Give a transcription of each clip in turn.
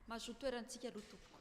mahazo toerantsika aloha tompoko.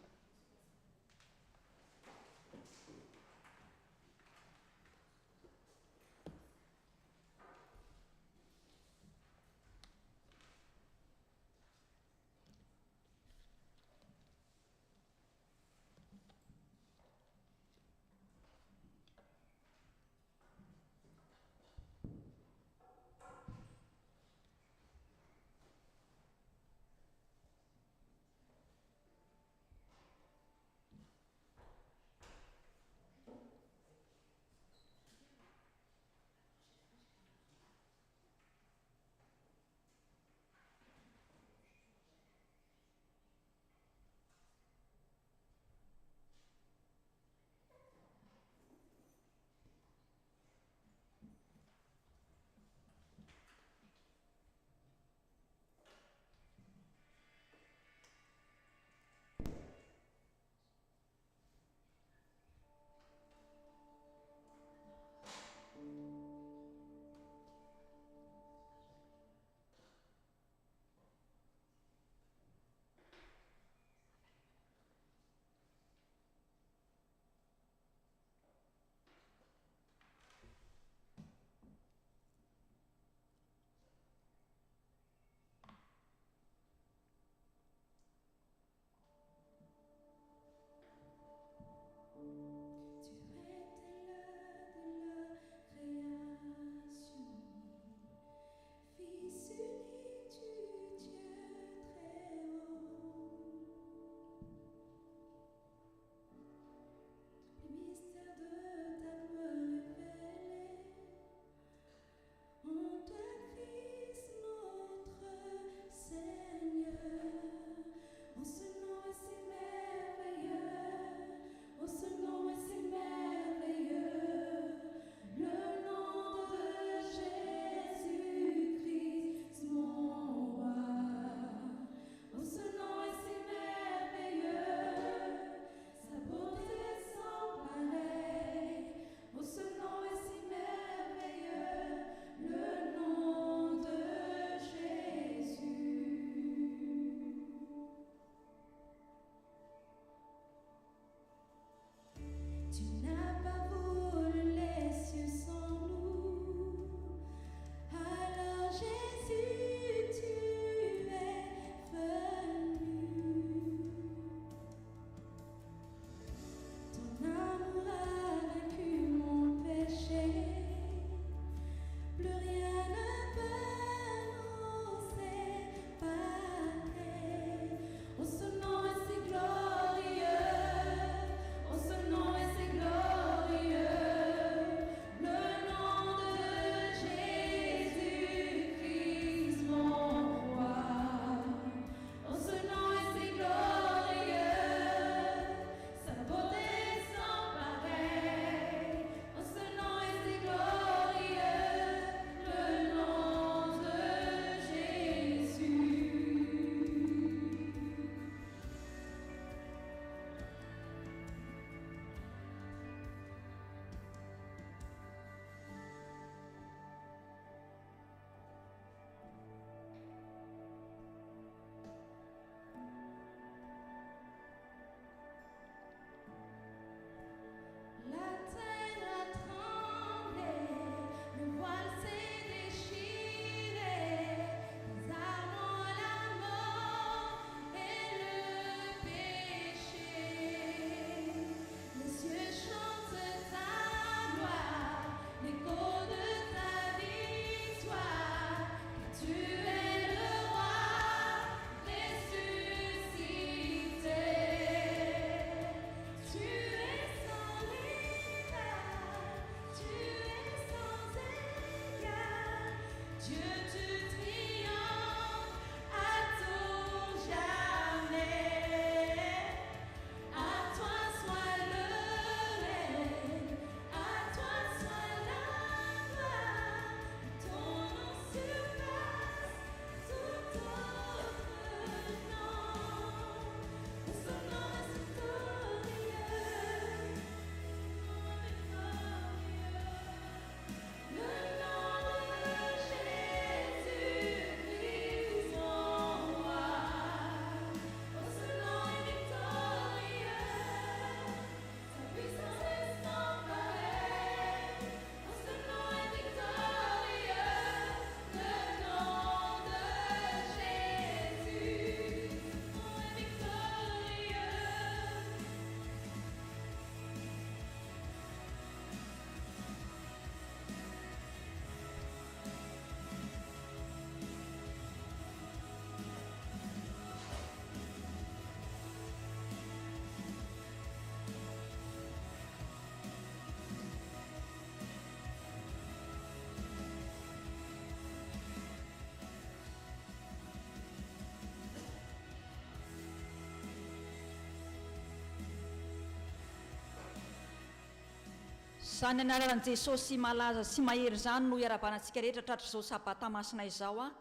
Zany anaran'i Jesosy malaza sy mahery zany no iarabanantsika rehetra tratry izao sabata masina izao a.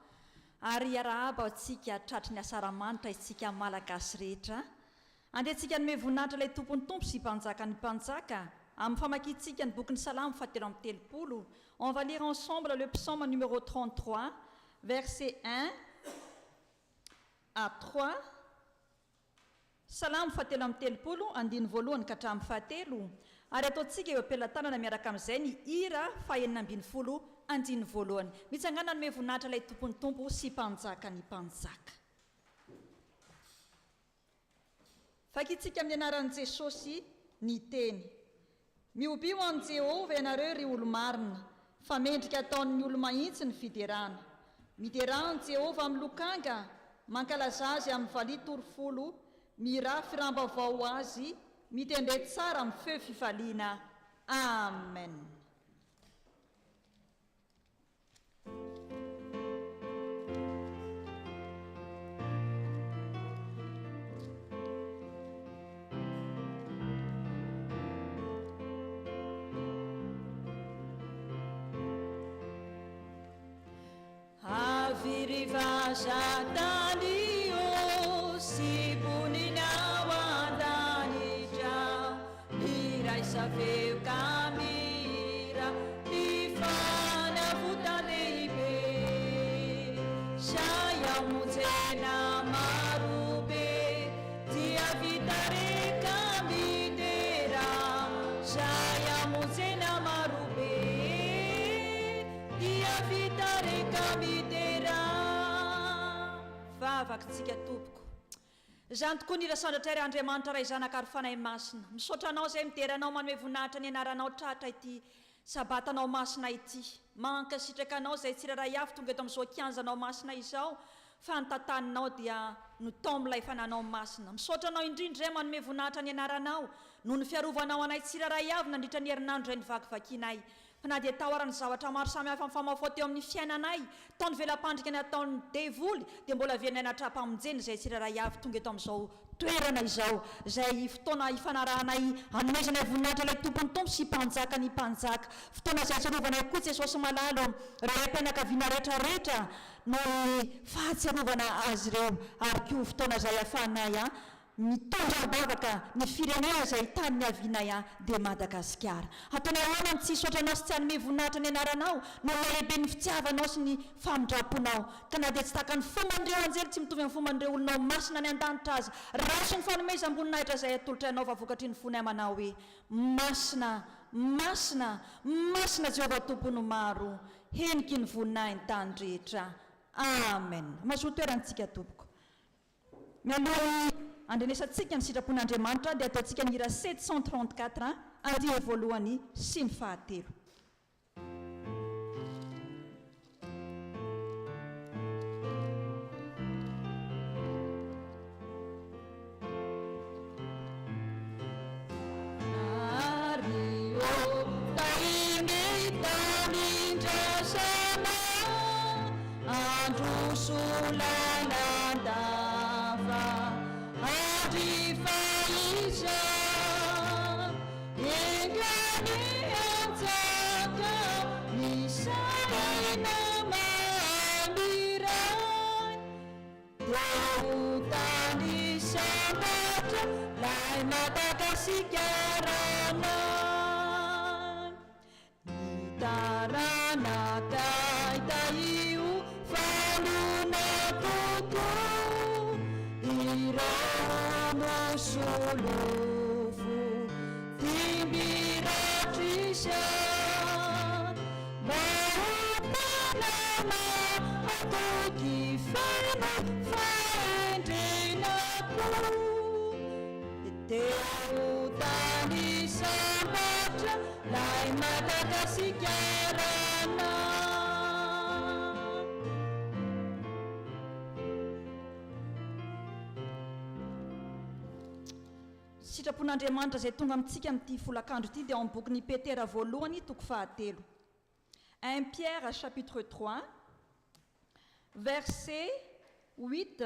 Ary iarahaba antsika tratry ny asaramanitra isika malagasy rehetra. Andehantsika nome voninahitra ilay tompony tompo sy mpanjaka ny mpanjaka amin'ny famakiantsika ny boky ny Salamo fahatelo amby telopolo. On va lire ensemble le psaume numéro 33, verset 1 à 3. Salamo fahatelo amby telopolo, andiny voalohany ka hatramin'ny fahatelo. Ary ataontsika eo am-pelatanana miaraka amin'izay ny hira fahaenina ambin'ny folo andiny voalohany. Mitsangana nome voninahitra ilay tompony tompo sy mpanjaka ny mpanjaka. Fakitsika amin'ny anaran'i Jesosy ny teny. Miobio an Jehovah ianareo ry olo marina, fa mendrika ataon'ny olo mahitsy ny fiderana. Miderana Jehovah amin'ny lokanga, mankalaza azy amin'ny valia torofolo, mirafy rambavao azy, mitendre tsara amin'ny feo fifaliana. Amen. Avirivajatanio si buninawandanja ira isaveu kamira ifana vutalehibe shaya muzena marube dia vitare kamidera shaya muzena marube dia vitare kamidera. Vavakitsika tompoko. Zany tokoa ny rasandratra ry Andriamanitra ray zanaka ary fanahy masina. Misaotra anao izay mideranao manome voninahitra ny anaranao tratra ity sabatanao masina ity. Mankasitraka anao izay tsiraray avy tonga eto amin'izao kianjanao masina izao, fa ny tantaninao dia no tomboilay fananao masina. Misaotra anao indrindra izay manome voninahitra ny anaranao noho ny fiarovanao anay tsiraray avy nandritra ny herinandro izay nivakivakianay. Fa na dia tahoarany zavatra maro samihafa mifamafao teo amin'ny fiainanay, taony velam-pandrika ny ataon'ny devoly, dia mbola vienay natrapamonjeny izay tsiraray avy tonga eto amin'izao toerana izao, izay fotoana ifanarahanay hanomezanay voninahitra ilay tompony tompo sy mpanjaka ny mpanjaka. Fotoana izay atsiarovanay koa Jesosy malalo ireo mpianakaviana rehetrarehetra no fahatsiarovana azy ireo, ary koa fotoana izay ahafahanay mitondra bavaka ny firenena izay tany ny avianay dia Madagasikara. Ataonay ahoana ny tsy hisaotranao sy tsy hanome voninahitra ny anaranao no lehibe ny fitiavanao sy ny famindraponao, ka na dia tsy tahaka ny foman'ireo anjely tsy mitovy amin'ny foman'ireo olonao masina ny an-danitra azy. Raso ny fanomezam-boninahitra izay atolotra ianao fa vokatry ny fonay manao hoe masina, masina, masina Jehovah tompony maro, heniky ny voninahiny tany rehetra. Amen. Mazoa toerantsika tompoko. Mialohan'ny andrenesantsika ny sitrapon'Andriamanitra dia ataontsika ny hira 734 andiny voalohany sy ny fahatelo. Sitrapon'Andriamanitra izay tonga amintsika amin'ity folakandro ity dia ao amin'ny bokin'ny Petera voalohany toko fahatelo. 1 Pierre chapitre 3 verset 8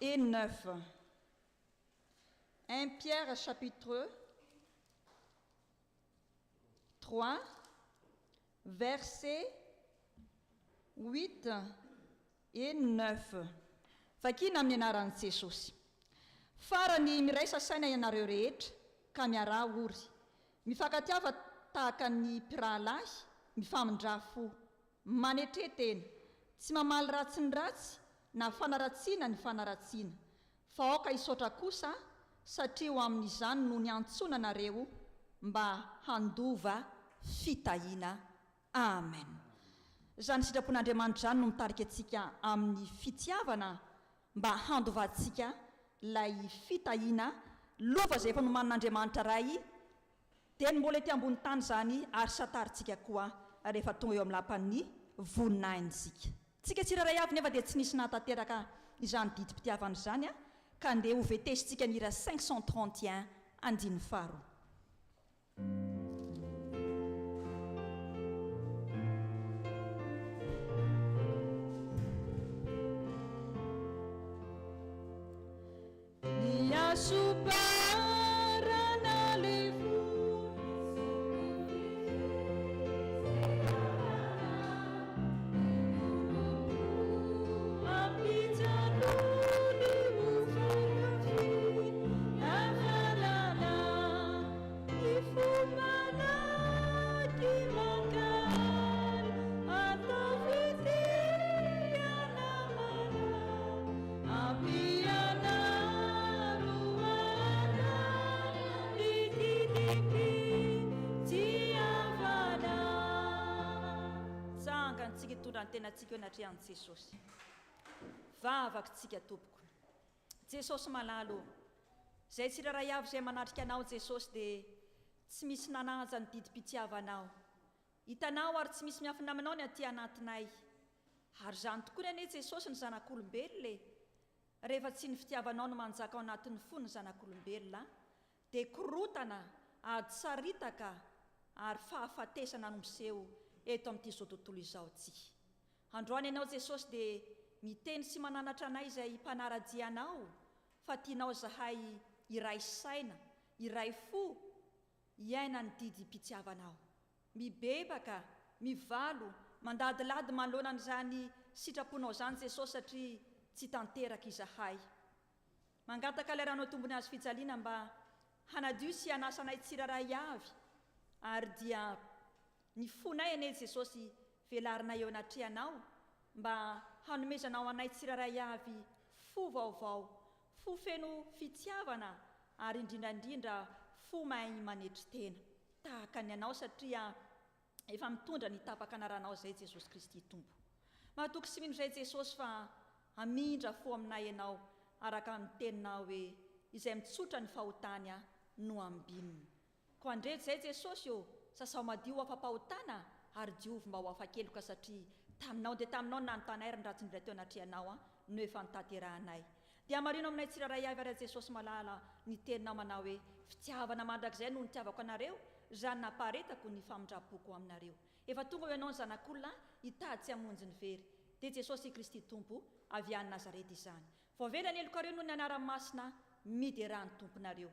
et 9. 1 Pierre chapitre 3, versets 8 et 9. Vakina amin'ny anaran'i Jesosy. Farany miraisa saina ianareo rehetra ka miara ory, mifankatiava tahaka ny mpirahalahy, mifamindra fo, manetretena, tsy mamaly ratsy ny ratsy na fanaratsiana ny fanaratsiana, fa aoka hisaotra kosa satria ho amin'izany no niantsona nareo mba handova fitahiana. Amen. Izany sitrapon'Andriamanitra izany no mitarika antsika amin'ny fitiavana mba handovantsika lay fitahiana lova izay efa nomanin'Andriamanitra ray dia mbola ety ambony tany izany ary sataritsika koa rehefa tonga eo amin'ny lapan'ny voninahintsika. Tsika tsiraray avy nefa dia tsy nisy nahatanteraka izany didim-pitiavana izany ka andeha ho vetesitsika ny hira 531 andiny faharoa. Suparana lefu apitanu di mufarafi avalana ifumana di makan atau fitiana mana apiana tondra ny tenantsika eo natrehan'i Jesosy. Vavakintsika tompoko. Jesosy malalo, izay tsiraray avy izay manatrika anao Jesosy dia tsy misy nananja ny didim-pitiavanao. Hitanao ary tsy misy miafina aminao ny aty anatinay. Ary izany tokoa anie Jesosy ny zanak'olombelona. Rehefa tsy ny fitiavanao no manjaka ao anatin'ny fo ny zanak'olombelona, dia korotana, adsaritaka ary fahafatesana no miseho eto amin'ity izao tontolo izao ity. Androany ianao Jesosy dia miteny sy mananatra anay izay mpanara-dianao, fa tianao zahay iray saina, iray fo, iaina ny didim-pitiavanao. Mibebaka, mivalo, mandadilady manoloana an'izany sitraponao izany Jesosy satria tsy tanteraka izahay. Mangataka leranao tombony azo fijaliana mba hanadio sy hanasanay tsiraray avy, ary dia ny fonay anie Jesosy velarinay eo anatrehanao mba hanomezanao anay tsiraray avy fo vaovao, fo feno fitiavana ary indrindrandrindra fo mahay manetry tena tahaka ny anao satria efa mitondra ny tapaka anaranao izay Jesosy Kristy tompo. Mahatoky sy mino izay Jesosy fa hamindra fo aminay ianao araka amin'ny teninao hoe izay mitsotra ny fahotany no ambininy. Ko andreto izay Jesosy io sasao madio ho afa-pahotana ary diovy mba ho afa-keloka satria taminao dia taminao ny nanotanay ary ny ratsy indray teo anatrehanao no efa nitaterahanay. Dia marino aminay tsiraray avy ary Jesosy malala ny teninao manao hoe fitiavana mandrakizay no nitiavako anareo, izany naparetako ny famindrapoko aminareo. Efa tonga ho ianao ny zanak'olona hitady tsy hamonjy ny very. Dia Jesosy Kristy tompo avy any Nazareta izany. Voavelany elokareo no ny anaran'ny masina midy raha ny tomponareo.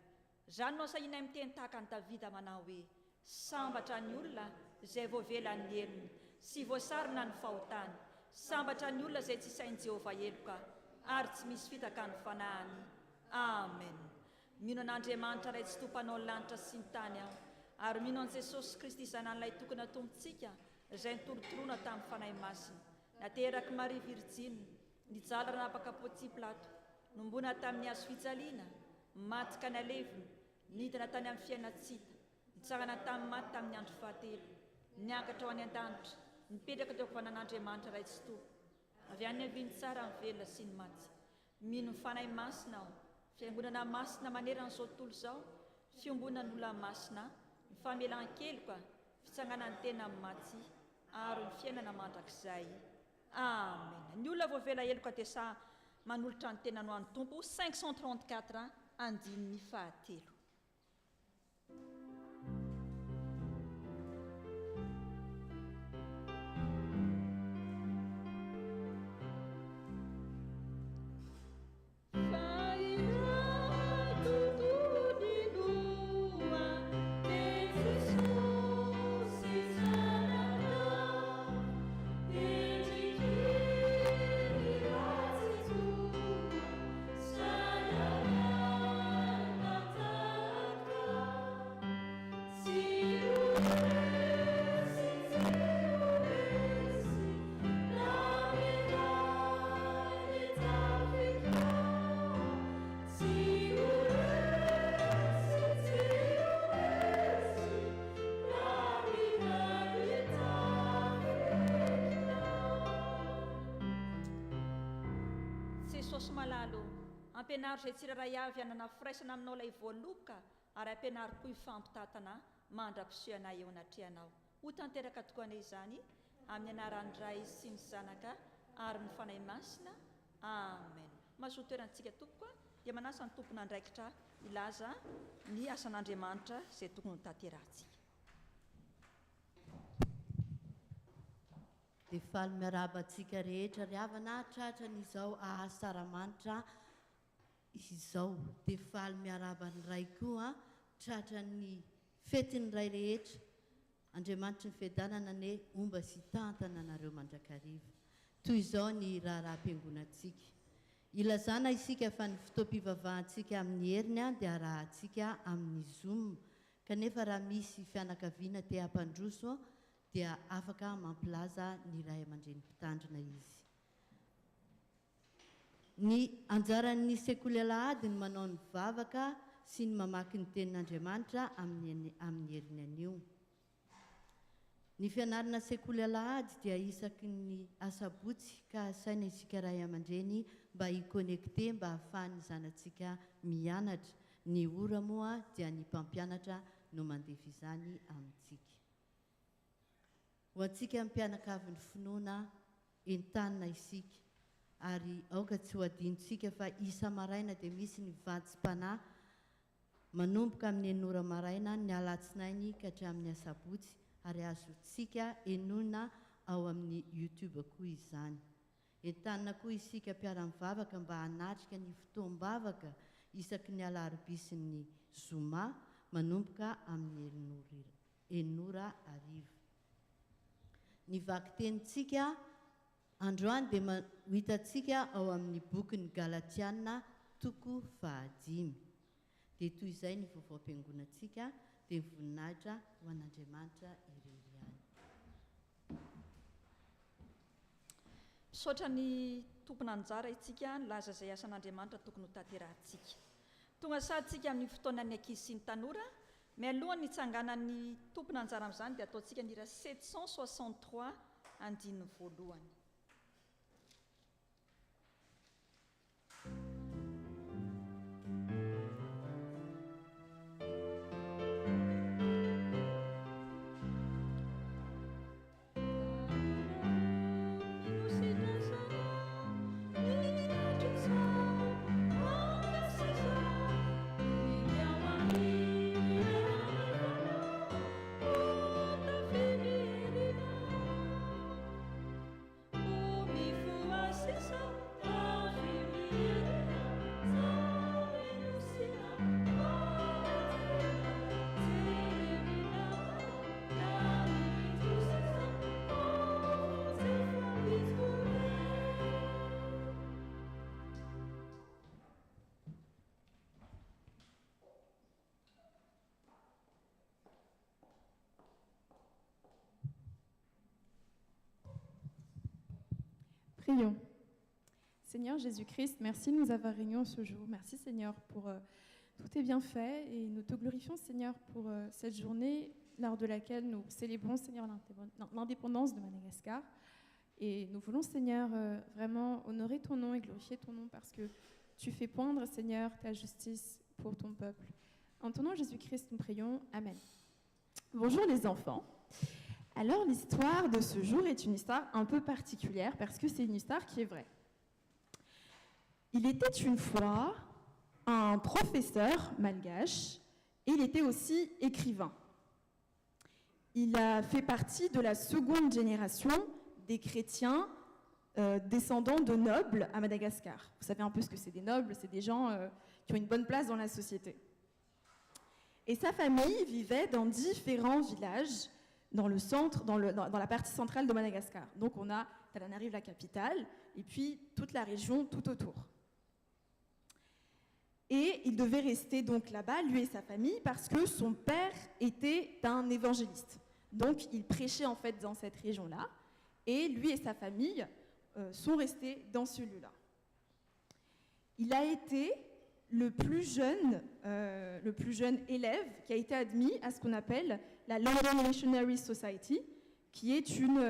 Izany no sahianay miteny tahaka ny Davida manao hoe sambatra ny olona izay voavelany elony sy voasarina ny fahotany. Sambatra ny olona izay tsy sain'i Jehovah eloka ary tsy misy fitaka ny fanahany. Amen. Mino an'Andriamanitra ray tsy tompanao ny lanitra sy ny tany aho, ary mino an' Jesosy Kristy zanan'ilay tokony atompontsika izay nitorotoroana tamin'ny fanahy masina. Nateraky Maria Virjiny, nijaly ranapaka Pônty Pilato, nombona tamin'ny hazo fijaliana, matika ny aleviny, nidina tany amin'ny fiainatsita, nitsangana tamin'ny maty tamin'ny andro fahatelo, niakatra ho any an-danitra, nipetraka teo ampivanan'Andriamanitra ray tsy toa, avy any aviany tsara amin'ny velona sy ny maty. Mino ny fanahy masina aho, fiangonana masina manerana an'izao tontolo izao, fiombonana olona masina, ny famelan-keloka, fitsanganan'ny tena amin'ny maty, ary ny fiainana mandrakizay. Amen. Ny olona voavela eloka dia sa manolotra ny tena no an'ny tompo. 534 andininy fahatelo. Fai tudo de lua, Jesus jesosy malalo ampianary zay tsiraray avy anana firaisana aminao ilay voaloka ary ampianary koa ifampitatana mandra-pisoana eo anatrehanao ho tanteraka tokoa anay izany amin'ny anaran'ny Ray sy ny Zanaka ary ny fanahy masina amen. Mahazo toerantsika tokoa dia manasa ny tompona andraikitra ilaza ny asan'Andriamanitra izay tokony ho tanterahantsika. Dia faly miaraba antsika rehetra ry havana tratran'izao ahasaramanitra izao. Dia faly miaraba ny ray koa tratran'ny fetin'ny ray rehetra. Andriamanitra ny fiadanana ne omba sy tantana anareo mandrakariva. Toy izao ny raharaham-piangonantsika. Ilazana isika fa ny fotoam-pivavahantsika amin'ny heriny dia arahantsika amin'ny Zoom. Kanefa raha misy fianakaviana te hampandroso dia afaka mampilaza ny ray aman-dreny mpitandrina izy. Ny anjaran'ny sekoly alahady ny manao ny vavaka sy ny mamaky ny tenin'Andriamanitra amin'ny heriny anio. Ny fianarana sekoly alahady dia isaky ny asabotsy ka asaina isika ray aman-dreny mba hikonekte mba hahafahan'ny zanantsika mianatra. Ny ora moa dia ny mpampianatra no mandefa izany amintsika. Ho antsika mpianakavy ny finoana entanina isika ary aoka tsy ho adinontsika fa isa maraina dia misy ny vadsim-panahy manomboka amin'ny 9 maraina ny alatsinainy ka hatramin'ny asabotsy ary azotsika enona ao amin'ny YouTube koa izany. Entanina koa isika mpiara-mivavaka mba hanatrika ny fotoam-bavaka isaky ny alarobia sy ny zoma manomboka amin'ny 9:00. Ny vaky-tenintsika androany dia hitantsika ao amin'ny bokin'ny Galatiana toko 5. Dia toy izay ny vaovao-am-piangonantsika dia voninahitra ho an'Andriamanitra irery. Misaotra ny tompona anjara itsika nilaza izay asan'Andriamanitra tokony ho tanterahantsika. Tonga saditsika amin'ny fotoanan'ny ankizy sy ny tanora. Mialohan'ny hitsanganan'ny tompona anjara amin'izany dia ataontsika ny hira 763 andininy voalohany. Prions. Seigneur Jésus-Christ, merci de nous avoir réunis ce jour. Merci Seigneur pour tous tes bienfaits et nous te glorifions Seigneur pour cette journée lors de laquelle nous célébrons Seigneur l'indépendance de Madagascar. Et nous voulons Seigneur vraiment honorer ton nom et glorifier ton nom parce que tu fais poindre Seigneur ta justice pour ton peuple. En ton nom Jésus-Christ nous prions. Amen. Bonjour les enfants. Alors l'histoire de ce jour est une histoire un peu particulière parce que c'est une histoire qui est vraie. Il était une fois un professeur malgache et il était aussi écrivain. Il a fait partie de la seconde génération des chrétiens descendants de nobles à Madagascar. Vous savez un peu ce que c'est des nobles, c'est des gens qui ont une bonne place dans la société. Et sa famille vivait dans différents villages dans le centre, dans la partie centrale de Madagascar. Donc on a Tananarive, la capitale, et puis toute la région tout autour. Et il devait rester donc là-bas, lui et sa famille, parce que son père était un évangéliste. Donc il prêchait en fait dans cette région-là, et lui et sa famille sont restés dans ce lieu-là. Il a été le plus jeune élève qui a été admis à ce qu'on appelle la London Missionary Society, qui est une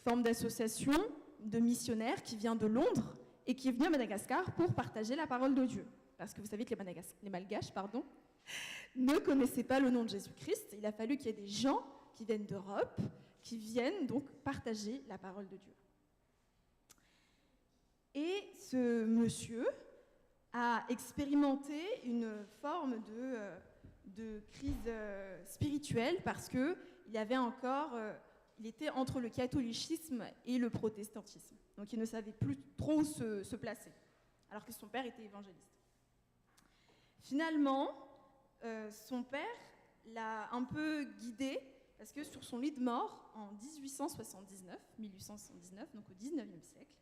forme d'association de missionnaire qui vient de Londres et qui est venu à Madagascar pour partager la parole de Dieu. Parce que vous savez que les Malgaches ne connaissaient pas le nom de Jésus-Christ. Il a fallu qu'il y ait des gens qui viennent d'Europe, qui viennent donc partager la parole de Dieu. Et ce monsieur a expérimenté une forme de crise spirituelle parce qu'il il était entre le catholicisme et le protestantisme. Donc il ne savait plus trop se placer, alors que son père était évangéliste. Finalement, son père l'a un peu guidé, parce que sur son lit de mort, en 1879, donc au 19e siècle,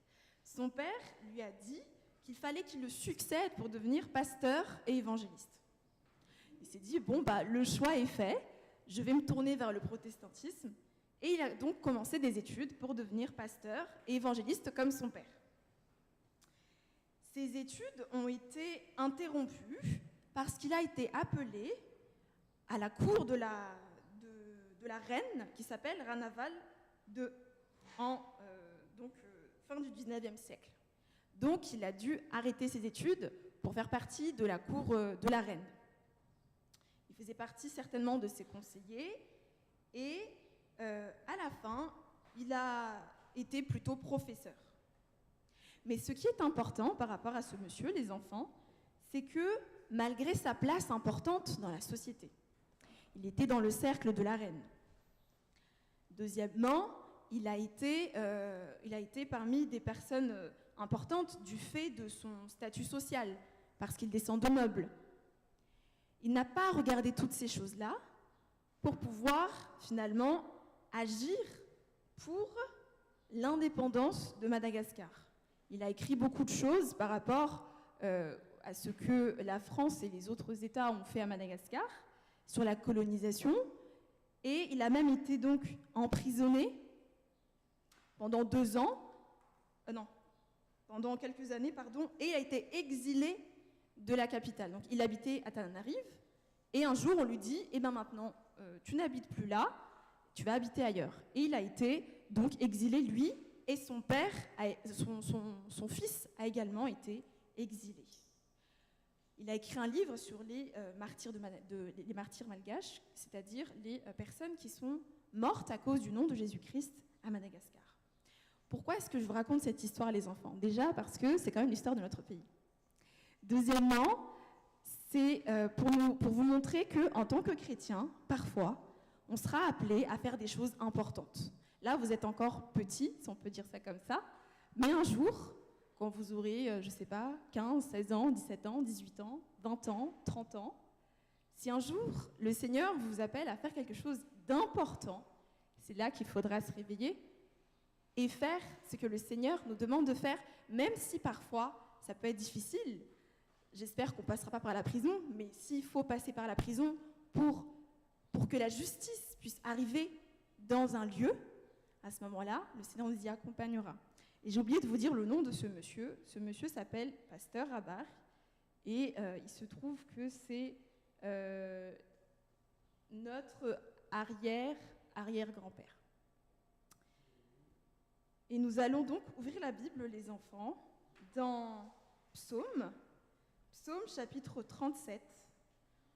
son père lui a dit qu'il fallait qu'il le succède pour devenir pasteur et évangéliste. Il s'est dit, le choix est fait, je vais me tourner vers le protestantisme, et il a donc commencé des études pour devenir pasteur et évangéliste comme son père. Ces études ont été interrompues parce qu'il a été appelé à la cour de la reine qui s'appelle Ranaval II, fin du 19e siècle. Donc il a dû arrêter ses études pour faire partie de la cour de la reine. Il faisait partie certainement de ses conseillers et à la fin, il a été plutôt professeur. Mais ce qui est important par rapport à ce monsieur, les enfants, c'est que malgré sa place importante dans la société, il était dans le cercle de la reine. Deuxièmement, il a été parmi des personnes importantes du fait de son statut social, parce qu'il descend de nobles. Il n'a pas regardé toutes ces choses-là pour pouvoir finalement agir pour l'indépendance de Madagascar. Il a écrit beaucoup de choses par rapport à ce que la France et les autres États ont fait à Madagascar, sur la colonisation, et il a même été donc emprisonné pendant quelques années, et il a été exilé de la capitale. Donc il habitait à Tananarive, et un jour on lui dit, maintenant tu n'habites plus là, tu vas habiter ailleurs. Et il a été donc exilé, lui, et son père, son fils a également été exilé. Il a écrit un livre sur les martyrs malgaches, c'est-à-dire les personnes qui sont mortes à cause du nom de Jésus-Christ à Madagascar. Pourquoi est-ce que je vous raconte cette histoire, les enfants ? Déjà parce que c'est quand même l'histoire de notre pays. Deuxièmement, c'est pour vous montrer qu'en tant que chrétien, parfois, on sera appelé à faire des choses importantes. Là, vous êtes encore petit, si on peut dire ça comme ça, mais un jour, quand vous aurez, 15, 16 ans, 17 ans, 18 ans, 20 ans, 30 ans, si un jour, le Seigneur vous appelle à faire quelque chose d'important, c'est là qu'il faudra se réveiller et faire ce que le Seigneur nous demande de faire, même si parfois, ça peut être difficile. J'espère qu'on ne passera pas par la prison, mais s'il faut passer par la prison pour que la justice puisse arriver dans un lieu, à ce moment-là, le Seigneur nous y accompagnera. Et j'ai oublié de vous dire le nom de ce monsieur. Ce monsieur s'appelle Pasteur Rabar, et il se trouve que c'est notre arrière-grand-père. Et nous allons donc ouvrir la Bible, les enfants, dans Psaume chapitre 37.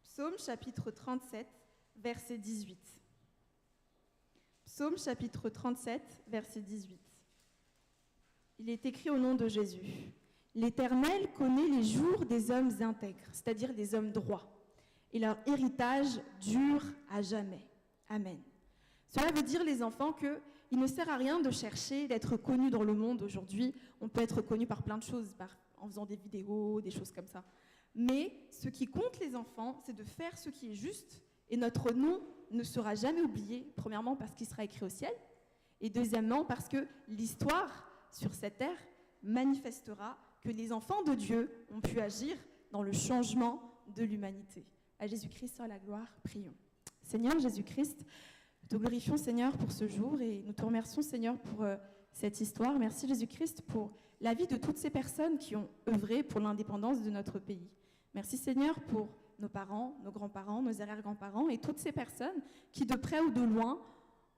Psaume chapitre 37, verset 18. Psaume chapitre 37, verset 18. Il est écrit au nom de Jésus. L'Éternel connaît les jours des hommes intègres, c'est-à-dire des hommes droits, et leur héritage dure à jamais. Amen. Cela veut dire, les enfants, qu'il ne sert à rien de chercher d'être connu dans le monde aujourd'hui. On peut être connu par plein de choses, en faisant des vidéos, des choses comme ça. Mais ce qui compte, les enfants, c'est de faire ce qui est juste, et notre nom ne sera jamais oublié, premièrement parce qu'il sera écrit au ciel, et deuxièmement parce que l'histoire sur cette terre manifestera que les enfants de Dieu ont pu agir dans le changement de l'humanité. À Jésus-Christ soit la gloire, prions. Seigneur Jésus-Christ, nous te glorifions, Seigneur, pour ce jour, et nous te remercions, Seigneur, pour cette histoire. Merci Jésus-Christ pour la vie de toutes ces personnes qui ont œuvré pour l'indépendance de notre pays. Merci Seigneur pour nos parents, nos grands-parents, nos arrière-grands-parents et toutes ces personnes qui, de près ou de loin,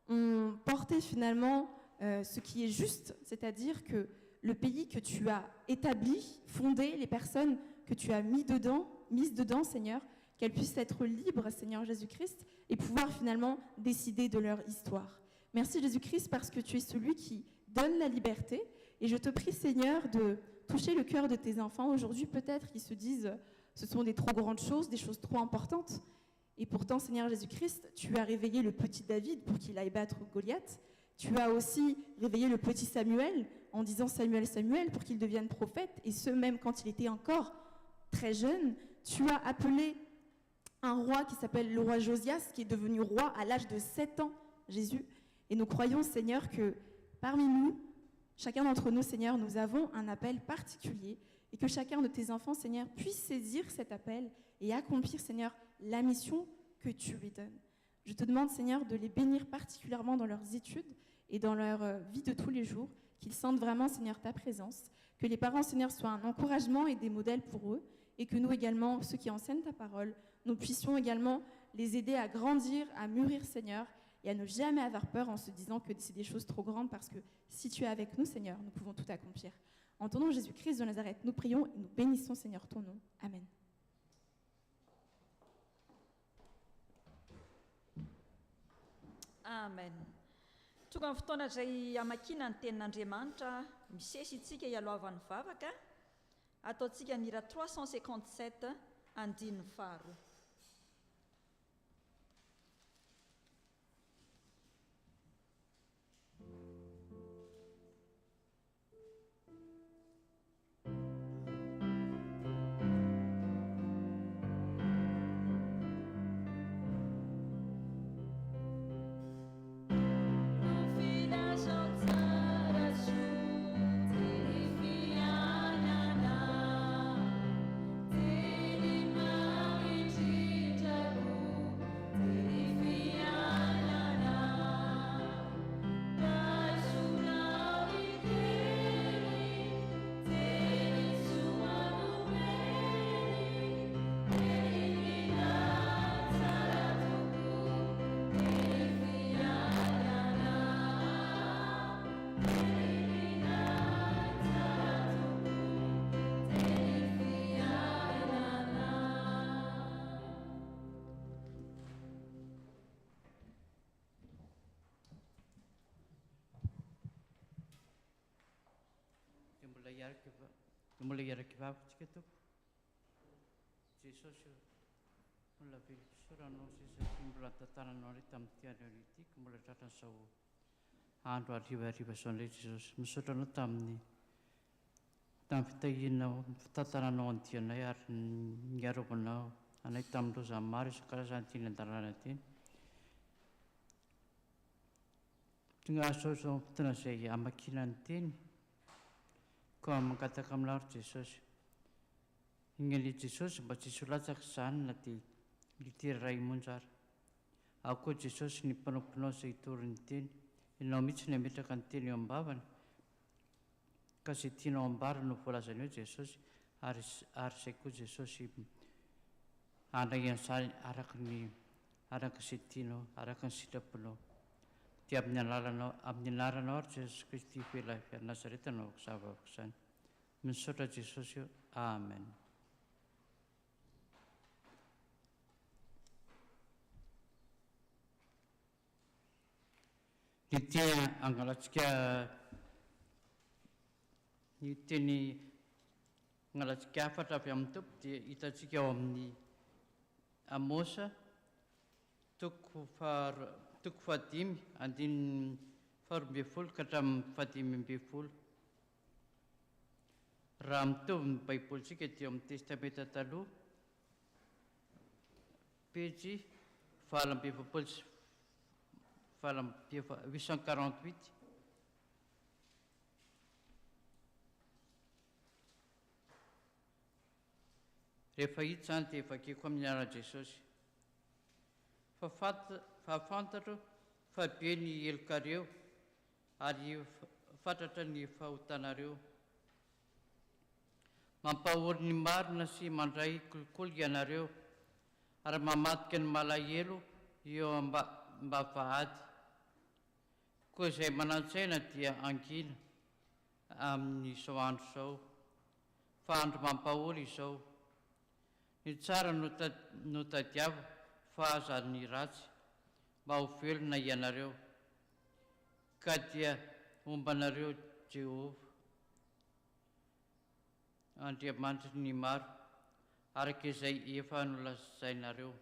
ont porté finalement ce qui est juste, c'est-à-dire que le pays que tu as établi, fondé, les personnes que tu as mises dedans, Seigneur, qu'elles puissent être libres, Seigneur Jésus-Christ, et pouvoir finalement décider de leur histoire. Merci Jésus-Christ parce que tu es celui qui donne la liberté. Et je te prie, Seigneur, de toucher le cœur de tes enfants. Aujourd'hui, peut-être qu'ils se disent, ce sont des trop grandes choses, des choses trop importantes. Et pourtant, Seigneur Jésus-Christ, tu as réveillé le petit David pour qu'il aille battre Goliath. Tu as aussi réveillé le petit Samuel en disant Samuel, Samuel, pour qu'il devienne prophète. Et ce, même quand il était encore très jeune. Tu as appelé un roi qui s'appelle le roi Josias, qui est devenu roi à l'âge de 7 ans, Jésus. Et nous croyons, Seigneur, que parmi nous, chacun d'entre nous, Seigneur, nous avons un appel particulier et que chacun de tes enfants, Seigneur, puisse saisir cet appel et accomplir, Seigneur, la mission que tu lui donnes. Je te demande, Seigneur, de les bénir particulièrement dans leurs études et dans leur vie de tous les jours, qu'ils sentent vraiment, Seigneur, ta présence, que les parents, Seigneur, soient un encouragement et des modèles pour eux, et que nous également, ceux qui enseignent ta parole, nous puissions également les aider à grandir, à mûrir, Seigneur, et à ne jamais avoir peur en se disant que c'est des choses trop grandes, parce que si tu es avec nous, Seigneur, nous pouvons tout accomplir. En ton nom, Jésus-Christ de Nazareth, nous prions et nous bénissons, Seigneur, ton nom. Amen. Amen. Tonga amin'ny fotoana izay amakina ny tenin'Andriamanitra, misesy itsika hialohavan'ny vavaka, ataontsika ny hira 357 andininy faharoa. Mula yarakivavitsika toko Jesosy mbola velon-tsoranao Jesosy mbola tantaranao ry tamin'ity andro ity ka mbola tratran'izao andro arivariva izao indray Jesosy misaotra anao tamin'ny fitahianao fitantaranao andianay ary niarovanao anay tamin'ny lozany maro isan-karazany teny an-dalàna teny. Tonga azo izao fotoana izay amakina ny teny ka mangataka aminao Jesosy. Ingan'ilay Jesosy mba tsy hisy ho latsaka izany na dia litera iray monja ary. Ao koa Jesosy ny mpanomponao izay hitory ny teny. Ianao mihitsy ny ametraka ny teny eo am-bavany. Ka izay tianao ambara no voalazany eo Jesosy ary izay koa Jesosy handray an'izany araka izay tianao, araka ny sitraponao. Dia amin'ny anaranao ary Jesosy Kristy fela Nazareta no zavavaka izany. Misaotra Jesosy eo. Amen. Ny teny angalatsika ny teny angalatsika afatra avy amin'ny topo dia hitantsika ao amin'ny Amosa toko fahadimy andininy 12 ka hatramin'ny 15. Raha mitovy ny baibolintsika dia amin'ny testamenta taloha pejy 848. Rehefa hita izany dia vakeko amin'ny anaran'i Jesosy. Fahafantatro fa be ny helokareo ary fantatra ny fahotanareo. Mampahory ny marina sy mandray kolikoly ianareo ary mamadika ny malahelo eo mba vahady. koa izay manantsaina dia angina amin'izao andro izao, fa andro mampahory izao. Ny tsara no tadiavo fa aza ny ratsy mba ho velona ianareo, ka dia ombanareo Jehova Andriamanitra ny maro, araka izay efa nolazainareo.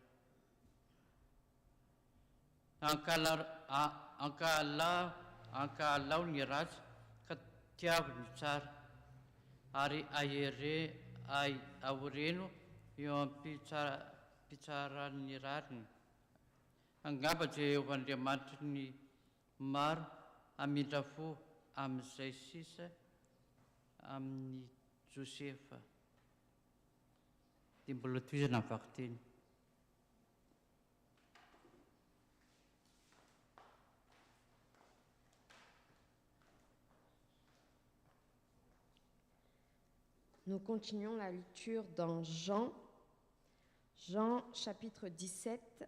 Ankalao ny ratsy ka tiavo ny tsara, ary ahoreno eo am-pitsaran'ny rariny. Angamba Jehova Andriamanitra ny maro amindra fo amin'izay sisa amin'ny Josefa. Dia mbola tohizana ny vakiteny. Nous continuons la lecture dans Jean chapitre 17,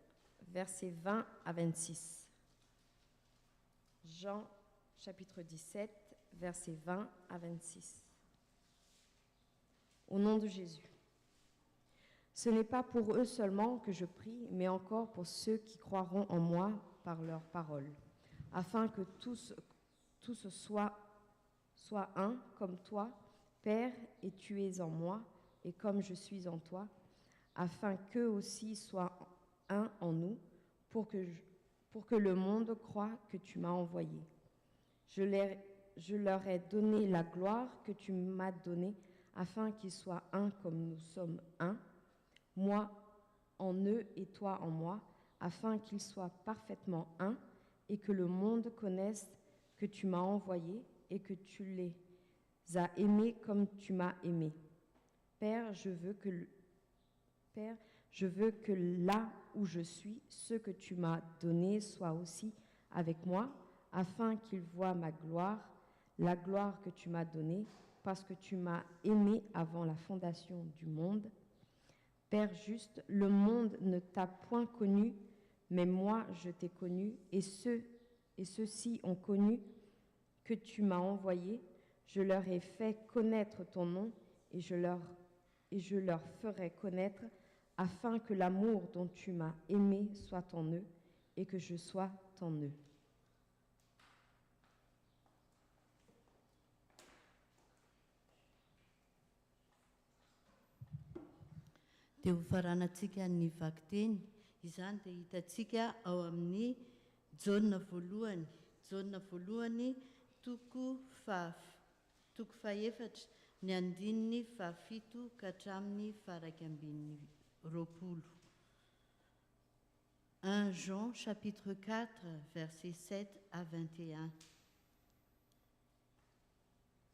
versets 20 à 26. Jean chapitre 17, versets 20 à 26. Au nom de Jésus. Ce n'est pas pour eux seulement que je prie, mais encore pour ceux qui croiront en moi par leur parole, afin que tous soient un comme toi, Père, et tu es en moi, et comme je suis en toi, afin qu'eux aussi soient un en nous, pour que le monde croie que tu m'as envoyé. Je leur ai donné la gloire que tu m'as donnée, afin qu'ils soient un comme nous sommes un, moi en eux et toi en moi, afin qu'ils soient parfaitement un, et que le monde connaisse que tu m'as envoyé et que tu les as aimés comme tu m'as aimé. Père, je veux que là où je suis, ceux que tu m'as donnés soient aussi avec moi, afin qu'ils voient ma gloire, la gloire que tu m'as donnée, parce que tu m'as aimé avant la fondation du monde. Père juste, le monde ne t'a point connu, mais moi je t'ai connu, et ceux-ci ont connu que tu m'as envoyé. Je leur ai fait connaître ton nom, et je leur ferai connaître, afin que l'amour dont tu m'as aimé soit en eux, et que je sois en eux. Dia ho faranantsika ny vakiteny, izany dia hitantsika ao amin'ny jauna voalohany toko faefatra ny andininy fahafito ka hatramin'ny faraiky ambin'ny roapolo. 1 Jean chapitre 4 versets 7 à 21.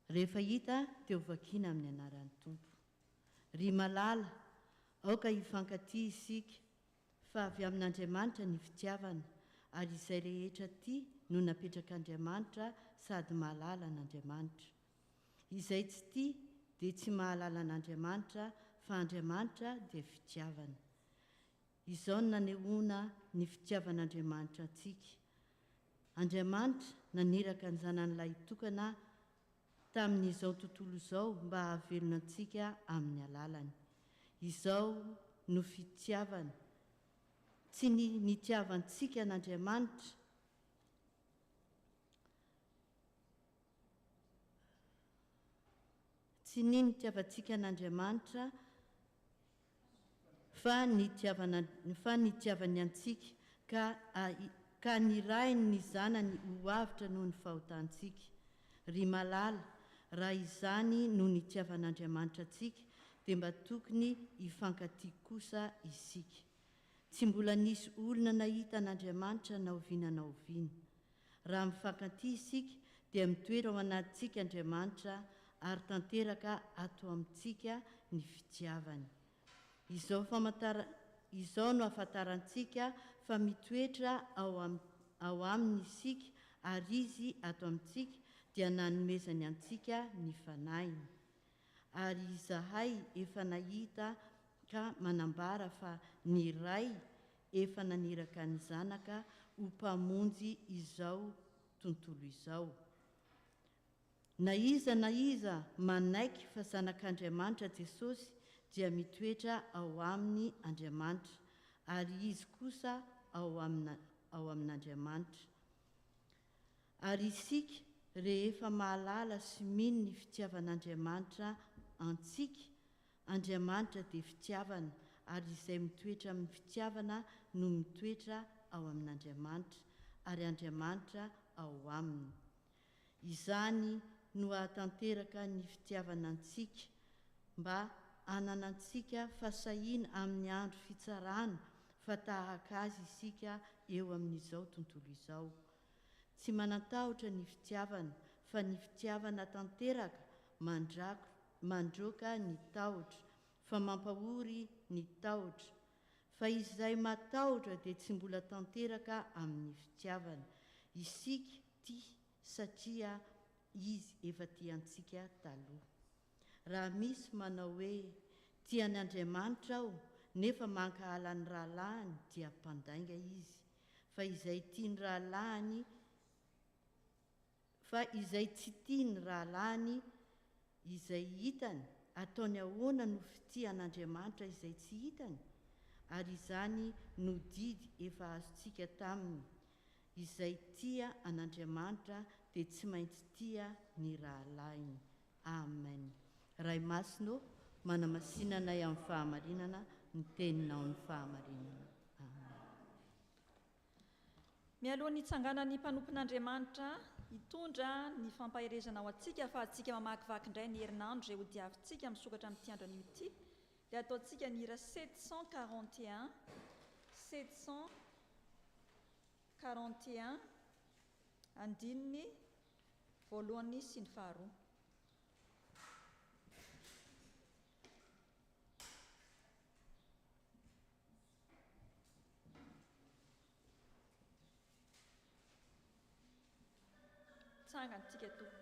Rehefa hita teo vakiana amin'ny anaran'ny Tompo. Ry malala, aoka hifankatia isika, fa avy amin'Andriamanitra ny fitiavana, ary izay rehetra ty no napetrak'Andriamanitra sady mahalala an'Andriamanitra. Izay tsy ty dia tsy mahalala an'Andriamanitra, fa Andriamanitra dia fitiavana. Izao no nanehoana ny fitiavan'Andriamanitra antsika. Andriamanitra naniraka ny zanan'ilay tokana tamin'izao tontolo izao mba hahavelona antsika amin'ny alalany. Izao no fitiavana. Tsy nitiavantsika n'Andriamanitra tsy nitiavantsika n'Andriamanitra fa nitiavany antsika ka nirainy ny zanany ho avitra noho ny fahotantsika. Ry malala, raha izany no nitiavan'Andriamanitra antsika, dia mba tokony hifankatia kosa isika. Tsy mbola nisy olona nahita an'Andriamanitra na oviana na oviana. Raha mifankatia isika dia mitoera ao anatintsika Andriamanitra, ary tanteraka ato amintsika ny fitiavany. Izao no ahafantarantsika fa mitoetra ao aminy isika, ary izy ato amintsika dia nanomezany antsika ny fanahiny. Ary izahay efa nahita ka manambara fa ny Ray efa naniraka ny Zanaka ho mpamonjy izao tontolo izao. Na iza manaiky fa zanak'Andriamanitra Jesosy dia mitoetra ao aminy Andriamanitra, ary izy kosa ao amin'Andriamanitra. Ary isika rehefa mahalala sy mino ny fitiavan'Andriamanitra antsika, Andriamanitra dia fitiavana, ary izay mitoetra amin'ny fitiavana no mitoetra ao amin'Andriamanitra, ary Andriamanitra ao aminy. Izany no ahatanteraka ny fitiavana antsika, mba hananantsika fasahiana amin'ny andro fitsarana, fa tahaka azy isika eo amin'izao tontolo izao. Tsy manatahotra ny fitiavana, fa ny fitiavana tanteraka mandroaka ny tahotra, fa mampahory ny tahotra. Fa izay matahotra dia tsy mbola tanteraka amin'ny fitiavana. Isika tia satria izy efa tiantsika taloha. Raha misy manao hoe tian'Andriamanitra aho, nefa mankahala ny rahalahiny dia mpandainga izy. Fa izay tsy tiany rahalahiny izay hitany, ataony ahoana no fitian'Andriamanitra izay tsy hitany? Ary izany no didy efa azontsika taminy. Izay tia an'Andriamanitra dia tsy maintsy tia ny rahalahiny. Amen. Ray Masino, manamasinanay amin'ny fahamarinana, ny teninao ny fahamarinana. Amen. Mialoha ny hitsangana ny mpanompon'Andriamanitra hitondra ny fampaherezana ao antsika fa antsika mamakivaky indray ny herinandro izay ho diavintsika misokatra amin'ity andro ity, dia ataontsika ny hira 741 andininy voalohany sy ny faharoa. Tsangantsika toa.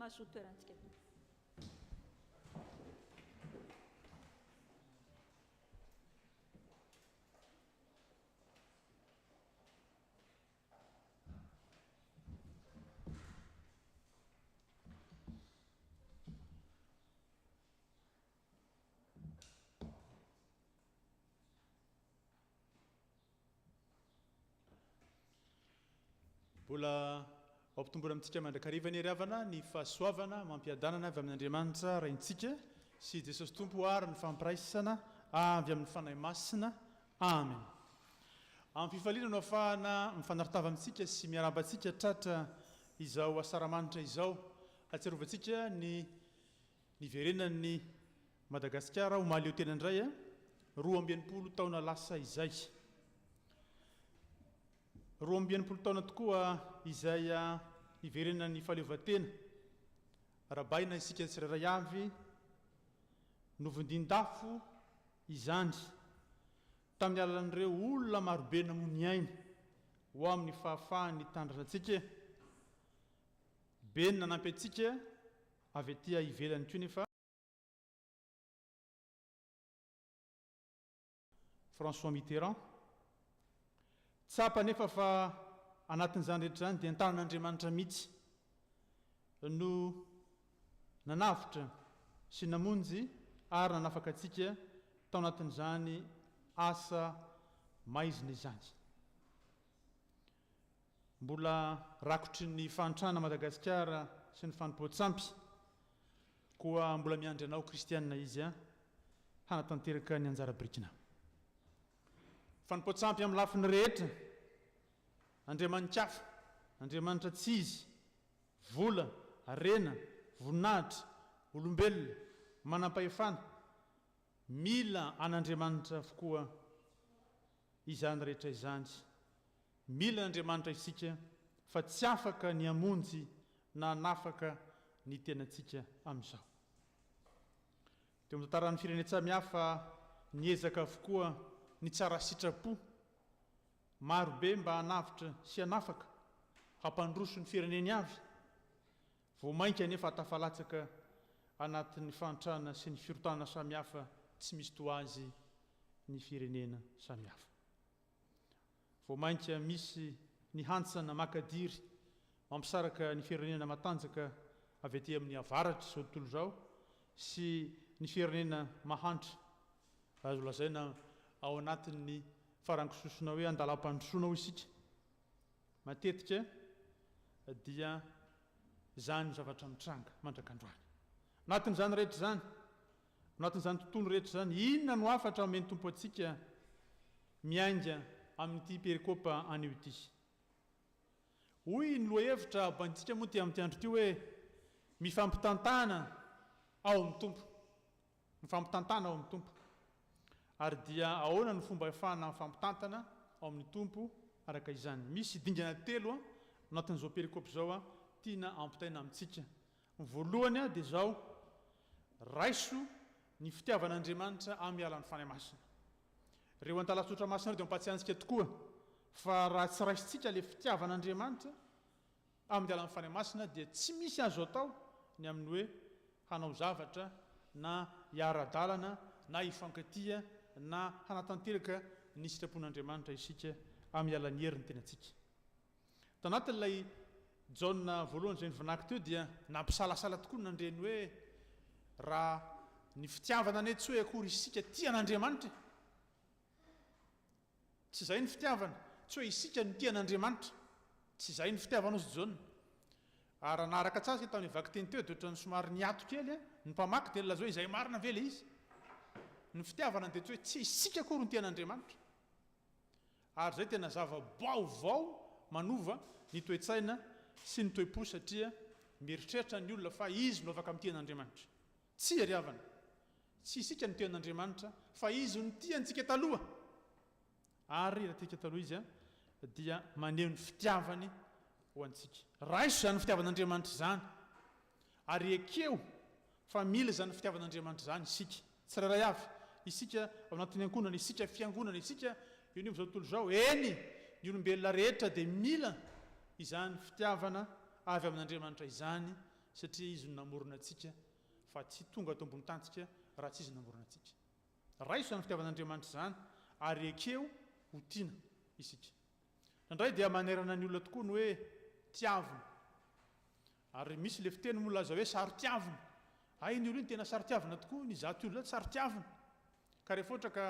Mahasoa toerantsika toa. Mbola mampitomboana amintsika mandrakariva ny heriavana ny fahasoavana mampiadanana avy amin'Andriamanitra raintsika sy Jesosy Tompo ary ny fampiraisana avy amin'ny fanahy masina. Amen. Amin'ny fifaliana no ahafahana mifanartava amintsika sy miarabantsika tratra izao asaramanitra izao, atsiarovantsika ny niverenan'ny Madagasikara omaly eo tena indray 12 taona lasa izay. 12 taona tokoa izay niverenan'ny fahaleovan-tena. Rabaina isika tsirairay avy novondindafo izany tamin'ny alalan'ireo olona marobe namony ainy ho amin'ny fahafahany tandrasantsika. Benina nanampy antsika avy aty ivelany koa nefa François Mitterrand. Tsapa nefa fa anatin'izany rehetra zany dia nitanan'Andriamanitra mihitsy no nanavitra sy namonjy ary nanafaka antsika tao anatin'izany asa maizina izany. Mbola rakotry ny fantrana Madagasikara sy ny fanipoatsampy koa mbola miandry anao kristianina izy hanatanteraka ny anjara-birikina. Fanipoatsampy amin'ny lafiny rehetra, Andriamanitra, Andriamanitra tsy izy, vola, arena, voninahitra, olombelona, manam-pahefana, mila an'Andriamanitra avokoa izany rehetra izany. Mila an'Andriamanitra isika fa tsy afaka ny amonjy na nafaka ny tenantsika amin'izao. Teo amin'ny tantaran'ny firenena mihafa niezaka avokoa ny tsara sitrapo marobe mba hanavitra sy hanafaka hampandroso ny fireneny avy, voamainka nefa hatafalatsaka anatin'ny fantrana sy ny firotana samihafa tsy misy toa azy ny firenena samihafa. Voamainka misy ny hantsana makadiry mampisaraka ny firenena matanjaka avy aty amin'ny avaratra zao tontolo zao sy ny firenena mahantra azo lazaina ao anatin'ny farangisosona hoe andalam-pandrosoana ho isika. Matetika dia zany zavatra mitranga mandrakandroany. Anatin'izany rehetra zany, anatin'izany tontolo rehetra zany, inona no afatra omeny tompo atsika miainga amin'ity perikopa anio ity? Hoy ny lohahevitra bantsika moa ty amin'ity andro ity hoe mifampitantana ao amin'ny tompo. Mifampitantana ao amin'ny tompo. Ary dia ahoana ny fomba ahafahana mifampitantana ao amin'ny tompo araka izany. Misy dingana telo anatin'izao perikopy zao tiana ampitaina amintsika. Ny voalohany dia zao: raiso ny fitiavan'Andriamanitra amin'ny alan'ny fanahy masina. Reo antalatsotra masina dia mampatsiahantsika tokoa fa raha tsy raisitsika ilay fitiavan'Andriamanitra amin'ny alan'ny fanahy masina dia tsy misy azo atao ny amin'ny hoe hanao zavatra na hiara-dalana na hifankatia na hanatanteraka ny sitrapon'Andriamanitra isika amin'ny alan'ny herin'ny tenantsika. Tanatin'ilay Jaona voalohany izay nivonako teo dia nampisalasala tokoa nandreny hoe raha ny fitiavana ane tsy hoe akory isika tian'Andriamanitra. Tsy izay ny fitiavana, tsy hoe isika ny tian'Andriamanitra. Tsy izay ny fitiavana ozy Jaona. Ary naharaka tsara tao nivaky teny teo dia ohatran'ny somary niato kely ny mpamaky dia nilaza hoe izay marina ve ilay izy. Ny fitiavana dia tsy hoe tsy isika akory ny tian'Andriamanitra. Ary zay tena zava-baovao manova ny toe-tsaina sy ny toe-po satria mieritreritra ny olona fa izy no afaka mitian'Andriamanitra. Tsy ariavana. Tsy isika ny tian'Andriamanitra fa izy no tiantsika taloha. Ary raha tika taloha izy dia maneho ny fitiavany ho antsika. Raiso zany fitiavan'Andriamanitra zany. Ary ekeo fa mila zany fitiavan'Andriamanitra zany isika. Tsirairay avy isika ao anatin'ny ankonana, isika fiangonana, isika io zao tontolo zao. Eny ny olombelona rehetra dia mila izany fitiavana avy amin'Andriamanitra izany satria izy no namorona antsika fa tsy tonga ato ambony tantsika raha tsy izy namorona antsika. Raiso zany fitiavan'Andriamanitra zany ary ekeo ho tiana isika. Indray dia manerana ny olona tokoa ny hoe tiavina. Ary misy le fiteny molaza hoe saro-tiavina. Ay ny olona ny tena saro-tiavina tokoa, ny zato olona saro-tiavina. Ka rehefa ohatra ka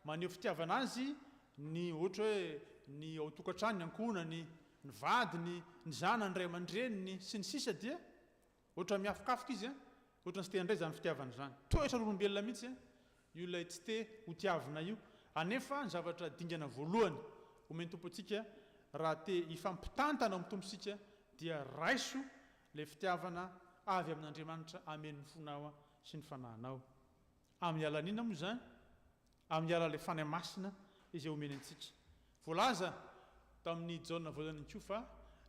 maneho fitiavana azy ny ohatra hoe ny ao tokantrano, ny ankonany, ny vadiny, ny zanany, ny ray aman-dreniny sy ny sisa dia ohatra miafikafoka izy ohatra ny tsy te handray zany fitiavana zany. Toetra n'olombelona mihitsy io lay tsy te ho tiavina io. Anefa ny zavatra dingana voalohany omeny tompo antsika raha te hifampitantana amin'ny tombosika dia raiso le fitiavana avy amin'Andriamanitra ameny ny fonao sy ny fanahinao. Amin'ny alan'ina moa zany, amin'ny alan'ilay fanahy masina izay omeny antsika. Voalaza tamin'ny Jaona voalohany koa fa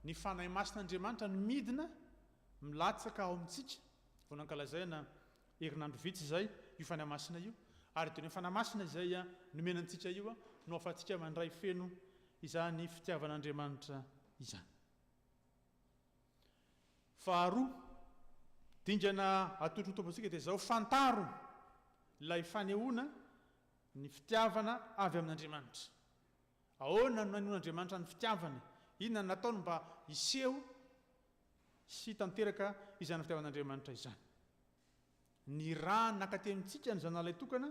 ny fanahy masin'Andriamanitra no midina milatsaka ao amintsika. Vao nankalazaina herinandro vitsy izay io fanahy masina io. Ary dia ny fanahy masina izay nomena antsika io no ahafahantsika mandray feno izany fitiavan'Andriamanitra izany. Faharoa, dingana atotro tompo antsika dia zao fantaro ilay fanehoana ny fitiavana avy amin'Andriamanitra. Ahoana no nanon'Andriamanitra ny fitiavana? Inona nataony mba iseho sy tanteraka izany fitiavan'Andriamanitra izany? Ny raha nakate amintsika ny zanalay tokana,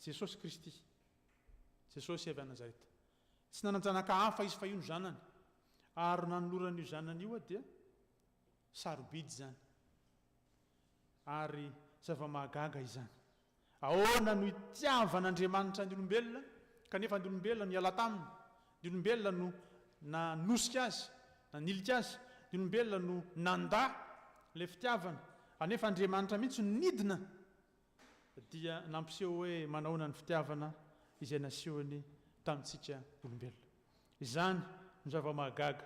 Jesosy Kristy. Jesosy avy Nazareta. Tsy nananjanaka hafa izy fa io ny zanany. Ary nanolorany io zanany io dia sarobidy zany. Ary zava-mahagaga izany. Ahoana no itiavan'Andriamanitra ny olombelona, kanefa ny olombelona no hiala taminy. Ny olombelona no nanosika azy, nanilika azy. Ny olombelona no nanda le fitiavana. Anefa Andriamanitra mihitsy no nidina dia nampiseho hoe manahoana ny fitiavana izay nasehony tamintsika olombelona. Izany no zava-mahagaga.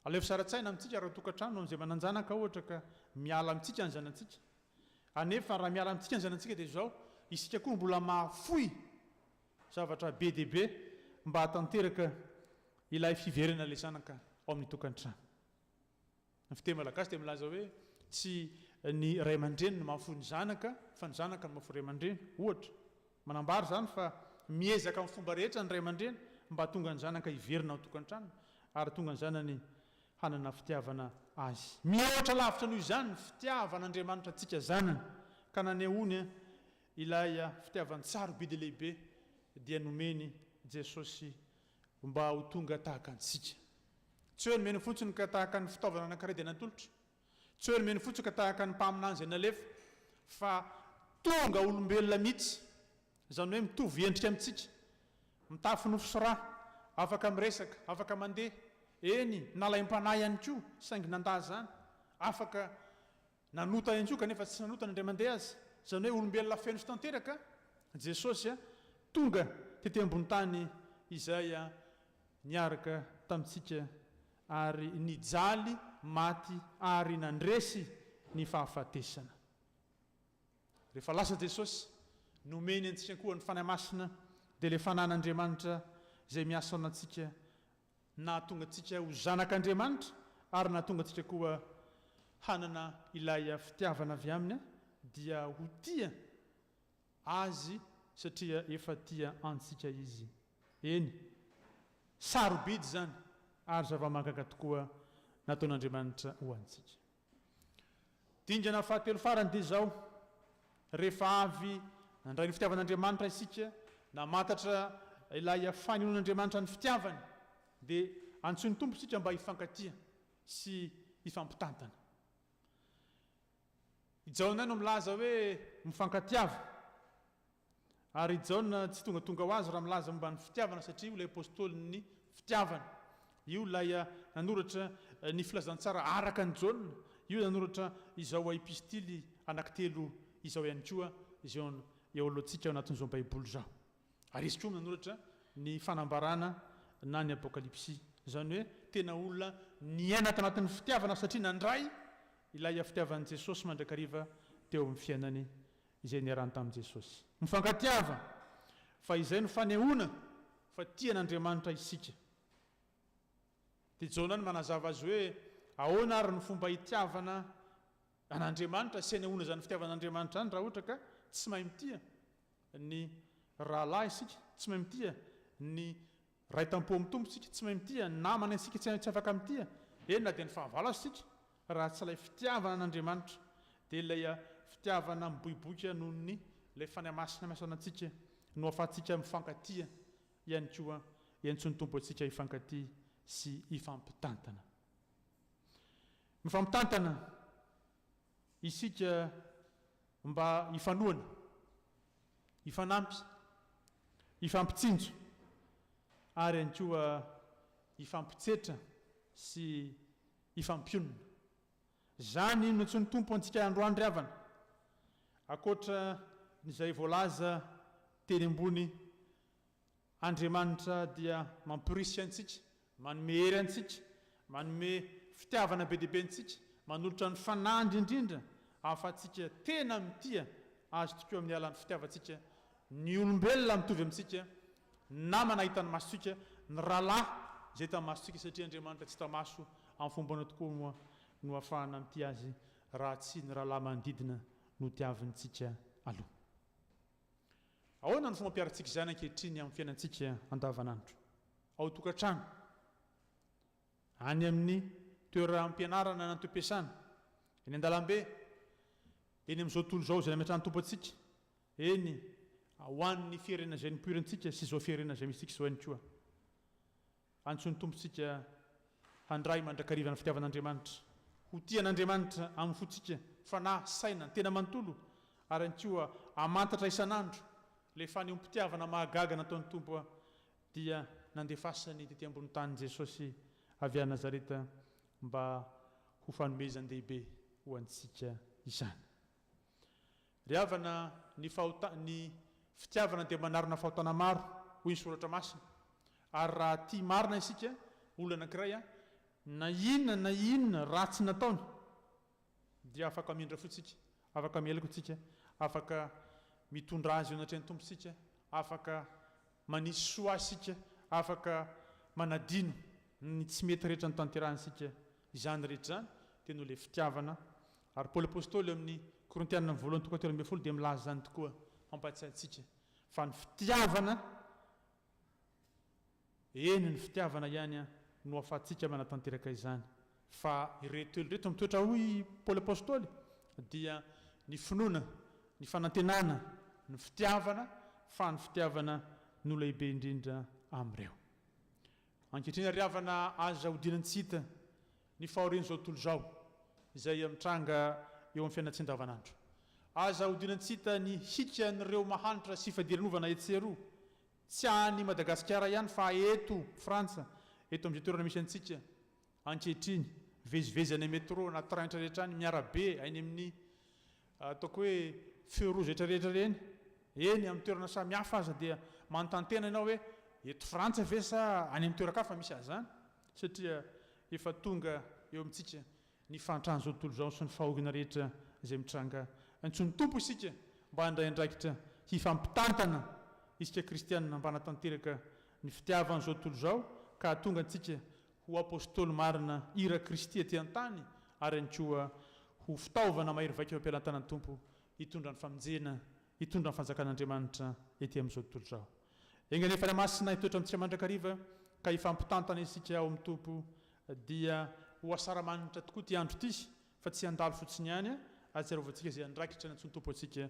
Alefa sara-tsaina amintsika raha tokantrano amin'izay mananjanaka ohatra ka miala amintsika ny zanantsika. Anefa raha miala amintsika ny zanantsika dia izao, isika koa mbola mahafoy zavatra be dia be mba hatanteraka ilay fiverena le zanaka ao amin'ny tokantrano. Ny fiteny malagasy dia milaza hoe tsy ny ray aman-dreny no mahafoy ny zanaka, fa ny zanaka no mahafoy ray aman-dreny. Ohatra, manambara zany fa miezaka amin'ny fomba rehetra ny ray aman-dreny mba tonga ny zanaka hiverina ao tokantrano ary tonga ny zanany hanana fitiavana azy. Mihoatra lavitra noho izany ny fitiavan'Andriamanitra antsika zanany, ka nanehoany ilay fitiavany sarobidy lehibe dia nomeny Jesosy mba ho tonga tahaka antsika. Tsy hoe nomeny fotsiny ka tahaka ny fitaovana anankiray dia natolotra. Tsy hoe nomeny fotsiny ka tahaka ny mpaminany izay nalefa, fa tonga olombelona mihitsy, izany hoe mitovy endrika amintsika, mitafy nofo sy rà, afaka miresaka, afaka mandeha, eny nalaim-panahy ihany koa, saingy nandà zany, afaka nanota ihany koa kanefa tsy nanota nandray mandeha azy. Izany hoe olombelona feno sy tanteraka, Jesosy tonga tety ambony tany izay niaraka tamintsika ary nijaly maty ary nandresy ny fahafatesana. Rehefa lasa Jesosy, nomeny antsika koa ny fanahy masina dia le fanan'Andriamanitra izay miasa antsika, nahatonga antsika ho zanak'Andriamanitra ary nahatonga antsika koa hanana ilay fitiavana avy aminy, dia ho tia azy satria efa tia antsika izy. Eny, sarobidy zany ary zava-mahagaga tokoa nataon'Andriamanitra ho antsika. Dingana fahatelo farany dia izao, rehefa avy nandray ny fitiavan'Andriamanitra isika, namantatra ilay fanehoan'Andriamanitra ny fitiavany, dia antsoin'ny tompo isika mba hifankatia sy hifampitantana. Jaona no milaza hoe mifankatiava, ary Jaona tsy tonga ho azy raha milaza momba ny fitiavana satria io ilay apôstôly ny fitiavana. Io ilay nanoratra ny filazantsara araka ny Jaona, io nanoratra izao epistily anankitelo izao ihany koa izao eo alohantsika ao anatin'izao baiboly zao. Ary izy koa nanoratra ny fanambarana na ny apokalipsy. Izany hoe tena olona niaina tanatin'ny fitiavana satria nandray ilay fitiavan'i Jesosy mandrakariva teo amin'ny fiainany izay niarahany tamin'i Jesosy. Mifankatiava, fa izay no fanehoana fa tian'Andriamanitra isika. Dia Jaona no manazava azy hoe ahoana ary ny fomba hitiavana an'Andriamanitra sy hanehoana zany fitiavan'Andriamanitra any raha ohatra ka tsy mahay mitia ny rahalahy isika, tsy mahay mitia ny ray tampo amin'ny tompo isika, tsy mahay mitia ny namana isika tsy afaka mitia. Eny na dia ny fahavala isika raha tsy ilay fitiavana an'Andriamanitra, dia ilay fitiavana miboiboika noho ny ilay fanahy masina miasa antsika no ahafahantsika mifankatia ihany koa, iantsony tompo antsika hifankatia sy hifampitantana. Mifampitantana isika mba hifanohana, hifanampy, hifampitsinjo ary ihany koa hifampitsetra sy hifampionona. Zany no tsy ny tompo antsika androandry avana. Akoatra izay voalaza teny ambony, Andriamanitra dia mampirisy antsika, manome hery antsika, manome fitiavana be dehibe antsika, manolotra ny fanandry indrindra ahafahantsika tena mitia azy tokoa amin'ny alan'ny fitiavantsika ny olombelona mitovy amintsika, namana hitany masontsika, ny rahalahy izay hitany masontsika, satria Andriamanitra tsy tamaso amin'ny fombana tokoa moa no ahafahana mitia azy raha tsy ny rahalahy manodidina no tiavintsika aloha. ahoana ny fomba mpiaratsika izany ankehitriny amin'ny fiainantsika andavanandro. Ao tokantrano, any amin'ny toeram-pianarana na toam-piasana, eny an-dalambe, eny amin'izao tontolo izao izay nametrahany tompo antsika, eny ho an'ny firenena izay nipoirantsika sy izao firenena izay misy tsika izao ihany koa. Antsony tompontsika handray mandrakariva ny fitiavan'Andriamanitra, ho tian'Andriamanitra amin'ny fotsika, fanahy, saina, tena manontolo, ary ihany koa hamantatra isan'andro le fanehoam-pitiavana mahagaga nataon'ny tompo dia nandefasany tetỳ ambony tany Jesosy avy à Nazareta mba ho fanomezan-dehibe ho antsika izany. Ry havana, ny fitiavana dia manarona fahotana maro hoy ny soratra masina, ary raha tia marina isika olona anankiray na inona ratsy nataony dia afaka mindra fotsika, afaka mielako tsika, afaka mitondra azy eo anatrehan'ny tompontsika, afaka manisy soa sika, afaka manadino ny tsy mety rehetra ny tanterahnsika izany rehetra zany dia no le fitiavana. Ary Paoly apôstôly amin'ny Korintianina ny voalohany toko 12 dia milaza zany tokoa, mampatsiahy antsika fa ny fitiavana, eny ny fitiavana ihany no ahafahantsika manatanteraka izany. Fa ireto reto mitoetra hoy Paoly apôstôly dia ny finoana, ny fanantenana, ny fitiavana, fa ny fitiavana no lehibe indrindra amin'ireo. Ankehitriny ry havana, aza hodinany tsy hita ny fahorian'izao tontolo izao izay mitranga eo amin'ny fiainantsika andavanandro. Aza hodinany tsy hita ny hikan'ireo mahantra sy fadiranovana etseroa, tsy any Madagasikara ihany fa eto Frantsa, eto amin'izay toerana misy antsika ankehitriny, vezivezy any métro na train rehetra any, miarabe any amin'ny ataoko hoe feu rouge rehetra reny, eny amin'ny toerana samihafa aza dia manontantena ianao hoe eto Frantsa ve sa any amin'ny toeran-kafa misy azy zany, satria efa tonga eo amintsika ny fantrahan'izao tontolo izao sy ny fahoriana rehetra izay mitranga. Antsony tompo isika mba handray andraikitra hifampitantana isika kristianina mba hanatanteraka ny fitiavan'izao tontolo izao, ka tonga antsika ho apôstôly marina ira Kristy aty an-tany, ary ihany koa ho fitaovana mahery vaika ampialantanan'ny tompo hitondra ny famonjena, hitondra ny fanjakan'Andriamanitra ety amin'izao tontolo izao. Enga nefa ny masina hitoetra amintsika mandrakariva ka hifampitantana isika ao amin'ny tompo dia ho asaramanitra tokoa ty andro ty, fa tsy handalo fotsiny ihany, ahatsiarovantsika izay andraikitra ny antsony tompo antsika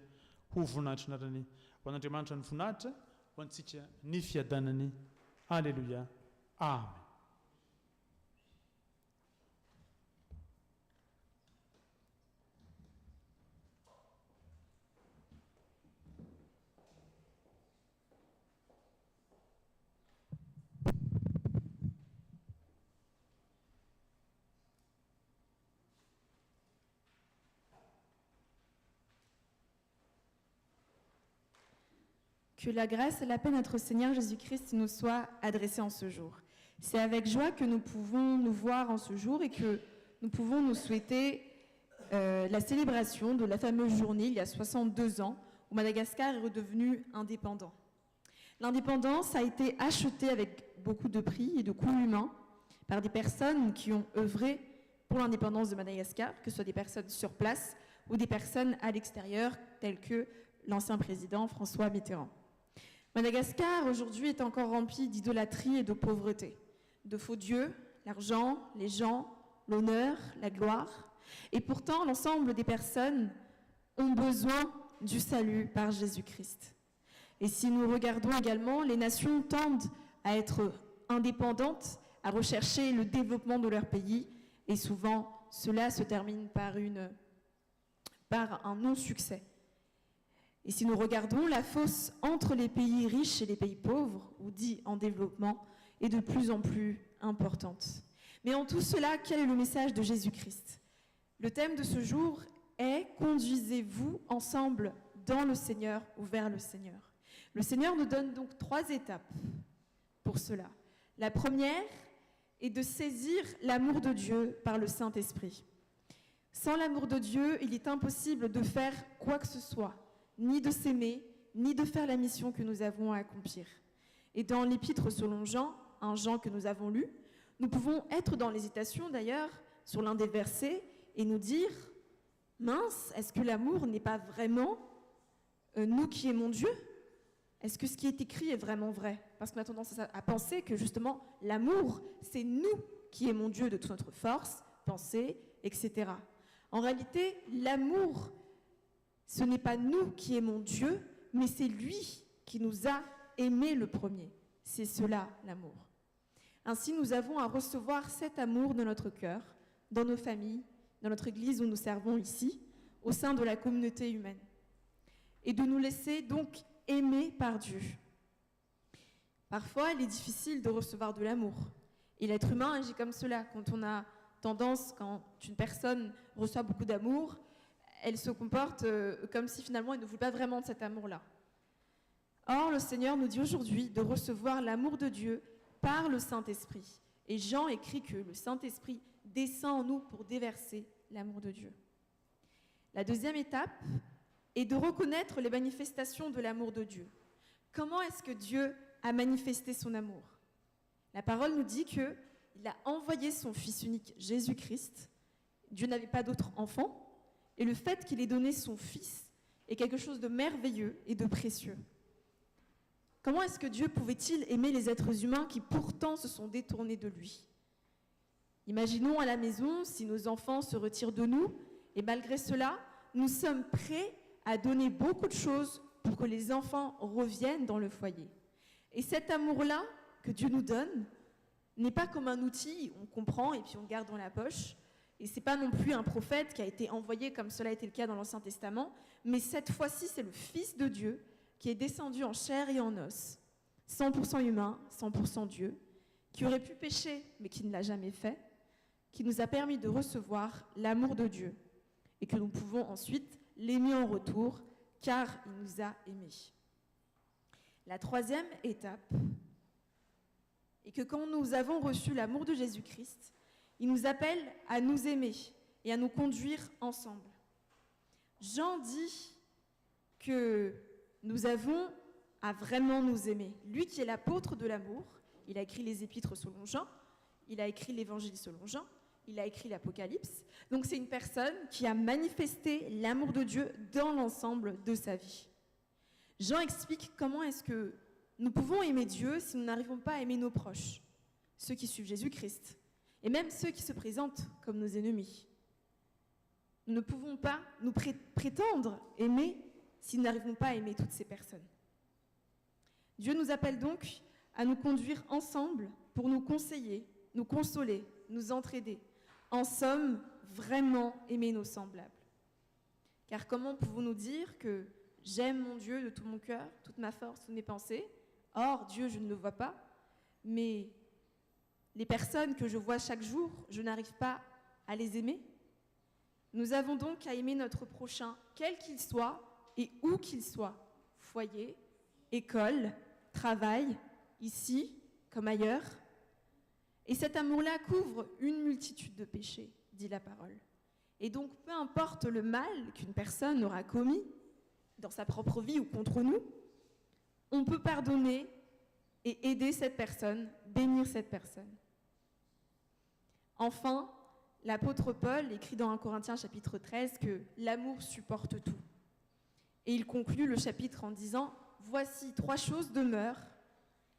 ho voninahitra narany. Ho an'Andriamanitra ny voninahitra, ho antsika ny fiadanany. Alléluia. Amen. Que la grâce et la paix de notre Seigneur Jésus-Christ nous soient adressées en ce jour. C'est avec joie que nous pouvons nous voir en ce jour et que nous pouvons nous souhaiter la célébration de la fameuse journée, il y a 62 ans, où Madagascar est redevenu indépendant. L'indépendance a été achetée avec beaucoup de prix et de coûts humains par des personnes qui ont œuvré pour l'indépendance de Madagascar, que ce soit des personnes sur place ou des personnes à l'extérieur, telles que l'ancien président François Mitterrand. Madagascar, aujourd'hui, est encore rempli d'idolâtrie et de pauvreté, de faux dieux, l'argent, les gens, l'honneur, la gloire. Et pourtant, l'ensemble des personnes ont besoin du salut par Jésus-Christ. Et si nous regardons également, les nations tendent à être indépendantes, à rechercher le développement de leur pays, et souvent, cela se termine par un non-succès. Et si nous regardons, la fosse entre les pays riches et les pays pauvres, ou dits en développement, est de plus en plus importante. Mais en tout cela, quel est le message de Jésus-Christ? Le thème de ce jour est « Conduisez-vous ensemble dans le Seigneur ou vers le Seigneur ». Le Seigneur nous donne donc 3 étapes pour cela. La première est de saisir l'amour de Dieu par le Saint-Esprit. Sans l'amour de Dieu, il est impossible de faire quoi que ce soit, ni de s'aimer, ni de faire la mission que nous avons à accomplir. Et dans l'épître selon Jean, un Jean que nous avons lu, nous pouvons être dans l'hésitation d'ailleurs sur l'un des versets et nous dire « Mince, est-ce que l'amour n'est pas vraiment nous qui aimons Dieu ?» Est-ce que ce qui est écrit est vraiment vrai? Parce qu'on a tendance à penser que justement, l'amour, c'est nous qui aimons Dieu de toute notre force, pensée, etc. En réalité, l'amour, ce n'est pas nous qui aimons Dieu, mais c'est lui qui nous a aimés le premier. C'est cela, l'amour. Ainsi, nous avons à recevoir cet amour dans notre cœur, dans nos familles, dans notre église où nous servons ici, au sein de la communauté humaine. Et de nous laisser donc aimer par Dieu. Parfois, il est difficile de recevoir de l'amour. Et l'être humain agit comme cela. Quand on a tendance, quand une personne reçoit beaucoup d'amour, elle se comporte comme si finalement elle ne voulait pas vraiment de cet amour-là. Or, le Seigneur nous dit aujourd'hui de recevoir l'amour de Dieu par le Saint-Esprit. Et Jean écrit que le Saint-Esprit descend en nous pour déverser l'amour de Dieu. La deuxième étape est de reconnaître les manifestations de l'amour de Dieu. Comment est-ce que Dieu a manifesté son amour? La parole nous dit qu'il a envoyé son Fils unique, Jésus-Christ. Dieu n'avait pas d'autre enfant. Et le fait qu'il ait donné son Fils est quelque chose de merveilleux et de précieux. Comment est-ce que Dieu pouvait-il aimer les êtres humains qui pourtant se sont détournés de lui? Imaginons à la maison si nos enfants se retirent de nous et malgré cela, nous sommes prêts à donner beaucoup de choses pour que les enfants reviennent dans le foyer. Et cet amour-là que Dieu nous donne n'est pas comme un outil, on comprend et puis on garde dans la poche. Et ce n'est pas non plus un prophète qui a été envoyé comme cela a été le cas dans l'Ancien Testament, mais cette fois-ci, c'est le Fils de Dieu qui est descendu en chair et en os, 100% humain, 100% Dieu, qui aurait pu pécher, mais qui ne l'a jamais fait, qui nous a permis de recevoir l'amour de Dieu et que nous pouvons ensuite l'aimer en retour, car il nous a aimés. La troisième étape est que quand nous avons reçu l'amour de Jésus-Christ, il nous appelle à nous aimer et à nous conduire ensemble. Jean dit que nous avons à vraiment nous aimer. Lui qui est l'apôtre de l'amour, il a écrit les épîtres selon Jean, il a écrit l'évangile selon Jean, il a écrit l'Apocalypse. Donc c'est une personne qui a manifesté l'amour de Dieu dans l'ensemble de sa vie. Jean explique comment est-ce que nous pouvons aimer Dieu si nous n'arrivons pas à aimer nos proches, ceux qui suivent Jésus-Christ, et même ceux qui se présentent comme nos ennemis. Nous ne pouvons pas nous prétendre aimer si nous n'arrivons pas à aimer toutes ces personnes. Dieu nous appelle donc à nous conduire ensemble pour nous conseiller, nous consoler, nous entraider. En somme, vraiment aimer nos semblables. Car comment pouvons-nous dire que j'aime mon Dieu de tout mon cœur, toute ma force, toutes mes pensées? Or, Dieu, je ne le vois pas, mais les personnes que je vois chaque jour, je n'arrive pas à les aimer. Nous avons donc à aimer notre prochain, quel qu'il soit et où qu'il soit. Foyer, école, travail, ici comme ailleurs. Et cet amour-là couvre une multitude de péchés, dit la parole. Et donc, peu importe le mal qu'une personne aura commis dans sa propre vie ou contre nous, on peut pardonner et aider cette personne, bénir cette personne. Enfin, l'apôtre Paul écrit dans 1 Corinthiens chapitre 13 que l'amour supporte tout. Et il conclut le chapitre en disant « Voici 3 choses demeurent,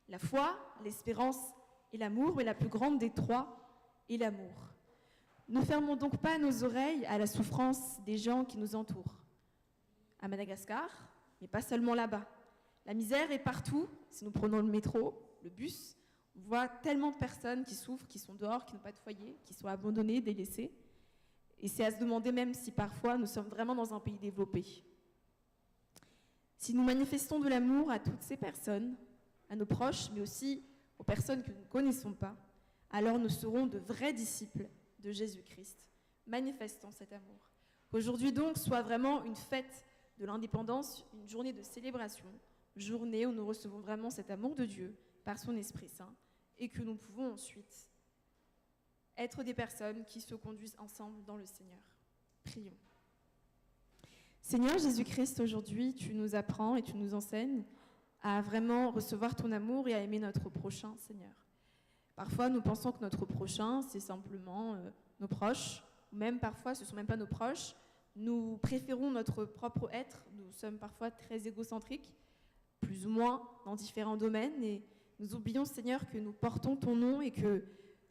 la foi, l'espérance et l'amour, mais la plus grande des 3 est l'amour. » Ne fermons donc pas nos oreilles à la souffrance des gens qui nous entourent. À Madagascar, mais pas seulement là-bas. La misère est partout. Si nous prenons le métro, le bus, on voit tellement de personnes qui souffrent, qui sont dehors, qui n'ont pas de foyer, qui sont abandonnées, délaissées. Et c'est à se demander même si parfois nous sommes vraiment dans un pays développé. Si nous manifestons de l'amour à toutes ces personnes, à nos proches, mais aussi aux personnes que nous ne connaissons pas, alors nous serons de vrais disciples de Jésus-Christ, manifestant cet amour. Qu'aujourd'hui donc soit vraiment une fête de l'indépendance, une journée de célébration, journée où nous recevons vraiment cet amour de Dieu par son Esprit Saint et que nous pouvons ensuite être des personnes qui se conduisent ensemble dans le Seigneur. Prions. Seigneur Jésus-Christ, aujourd'hui, tu nous apprends et tu nous enseignes à vraiment recevoir ton amour et à aimer notre prochain, Seigneur. Parfois, nous pensons que notre prochain, c'est simplement nos proches, ou même parfois, ce ne sont même pas nos proches. Nous préférons notre propre être, nous sommes parfois très égocentriques, plus ou moins dans différents domaines, et nous oublions, Seigneur, que nous portons ton nom et que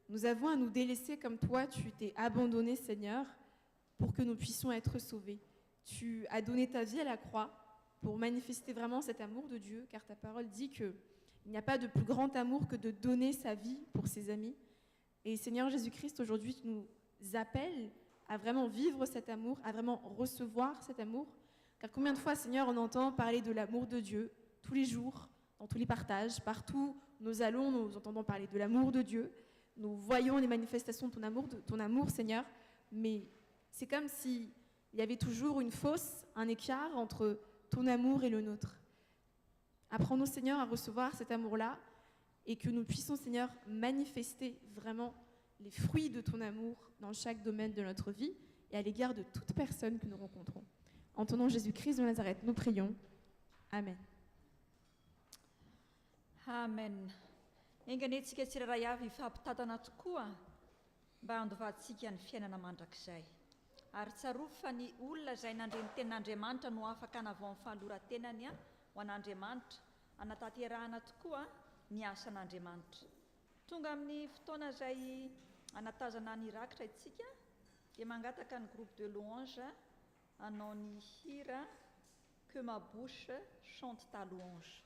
nous avons à nous délaisser comme toi, tu t'es abandonné, Seigneur, pour que nous puissions être sauvés. Tu as donné ta vie à la croix pour manifester vraiment cet amour de Dieu, car ta parole dit qu'il n'y a pas de plus grand amour que de donner sa vie pour ses amis. Et Seigneur Jésus-Christ, aujourd'hui, tu nous appelles à vraiment vivre cet amour, à vraiment recevoir cet amour. Car combien de fois, Seigneur, on entend parler de l'amour de Dieu tous les jours, dans tous les partages, partout où nous allons, nous entendons parler de l'amour de Dieu. Nous voyons les manifestations de ton amour, Seigneur, mais c'est comme s'il y avait toujours une fosse, un écart entre ton amour et le nôtre. Apprends-nous, Seigneur, à recevoir cet amour-là et que nous puissions, Seigneur, manifester vraiment les fruits de ton amour dans chaque domaine de notre vie et à l'égard de toute personne que nous rencontrons. En ton nom, Jésus-Christ de Nazareth, nous prions. Amen. Amen. Enganetsika tsirairay avy ifampitatana tokoa mba handovahantsika ny fiainana mandrakizay. Ary tsaroa fa ny olona izay nandreny tenin'Andriamanitra no afaka hanavao amin'ny fahaloran-tenany ho an'Andriamanitra, hanatanterahana tokoa ny asan'Andriamanitra. Tonga amin'ny fotoana izay hanatazana ny rakitra itsika dia mangataka ny groupe de louange hanao ny hira Que ma bouche chante ta louange.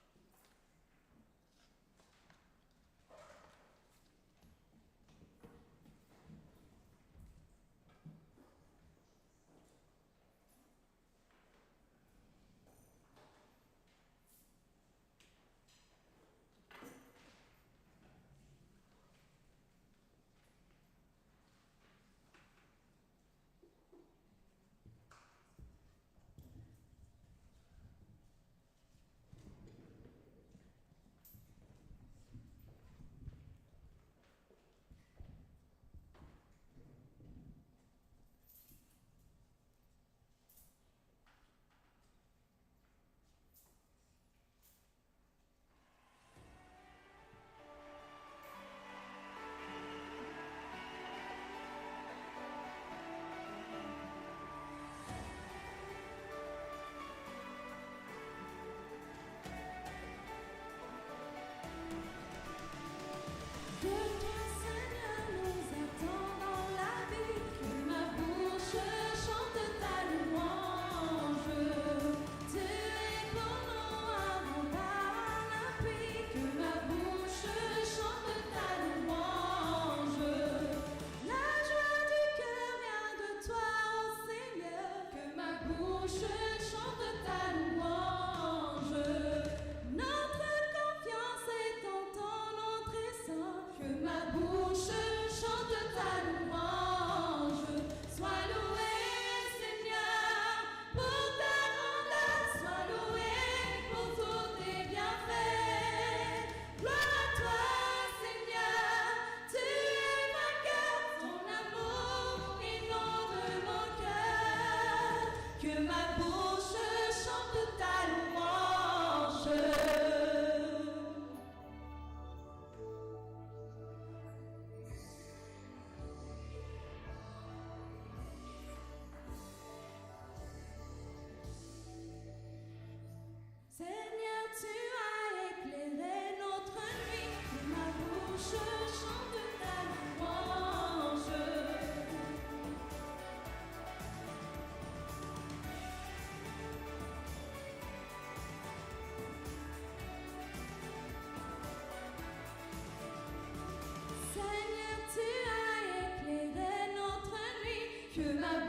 Que ma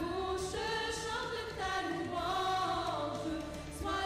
bouche chante ta louange, sois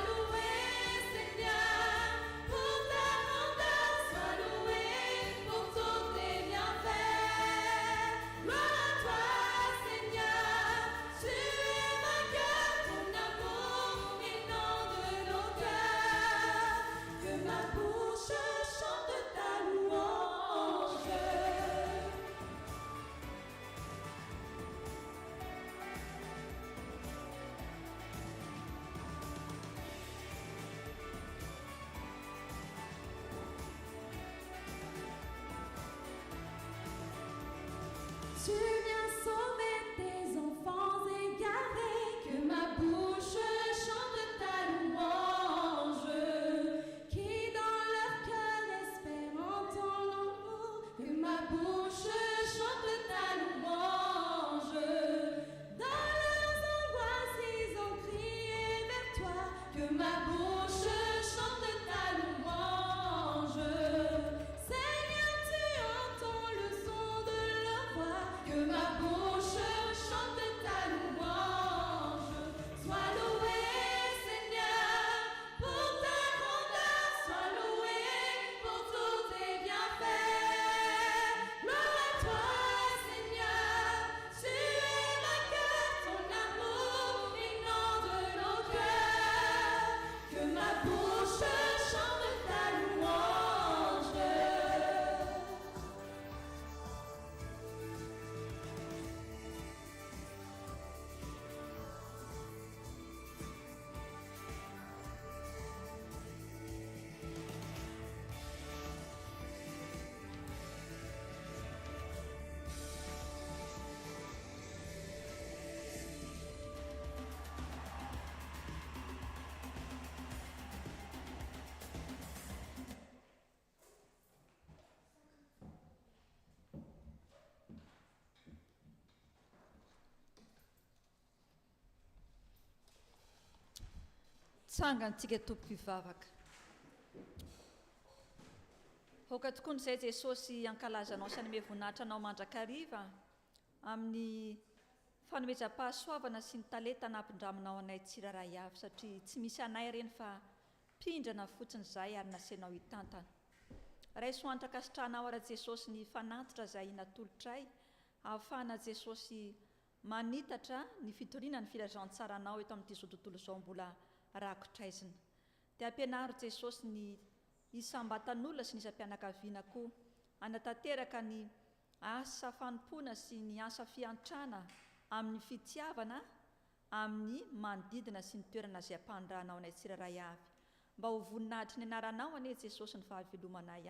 Tsangantsika tompoko hivavaka. Hoaka tokoa n'izay Jesosy ankalazanao sy hanome voninahitra anao mandrakariva amin'ny fanomezam-pahasoavana sy ny talenta nampindraminao anay tsiraray avy, satria tsy misy anay ireny fa pindrana fotsiny izay ary nasenao hitantana. Raisoanitra kasitrahanao ara Jesosy ny fanantitra izay natolotray, ahafahana Jesosy manitatra ny fitoriana ny filazantsaranao eto amin'ity zao tontolo izao mbola rakotraizina. Dia ampianaro Jesosy ny isam-batan'olona sy ny isam-pianakaviana koa, hanatanteraka ny asa fanompoana sy ny asa fiantrana amin'ny fitiavana, amin'ny manodidina sy ny toerana izay ampandrahanao anay tsiraray avy. Mba ho voninahitry ny anaranao anie Jesosy ny fahavelomanay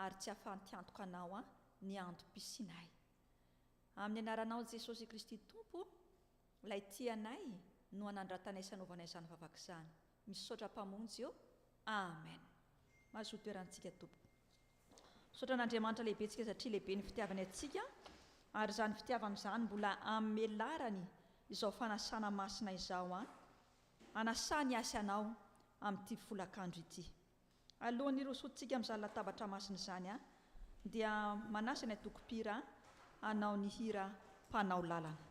ary tsy hafanty antoka anao ny antom-pisinay. Amin'ny anaranao Jesosy Kristy Tompo, ilay tianay no anandratanay sy anaovanay izany vavaka izany. Misaotra mpamonjy eo. Amen. Mahazo toerantsika Tompo. Misaotra an'Andriamanitra lehibentsika satria lehibe ny fitiavany antsika, ary izany fitiavana izany mbola amelarany izao fanasana masina izao anasany asa anao amin'ity folakandro ity. Alohan'ny rosotsika amin'izany latabatra masina izany dia manasa ny atokopira hanao ny hira mpanao lalana.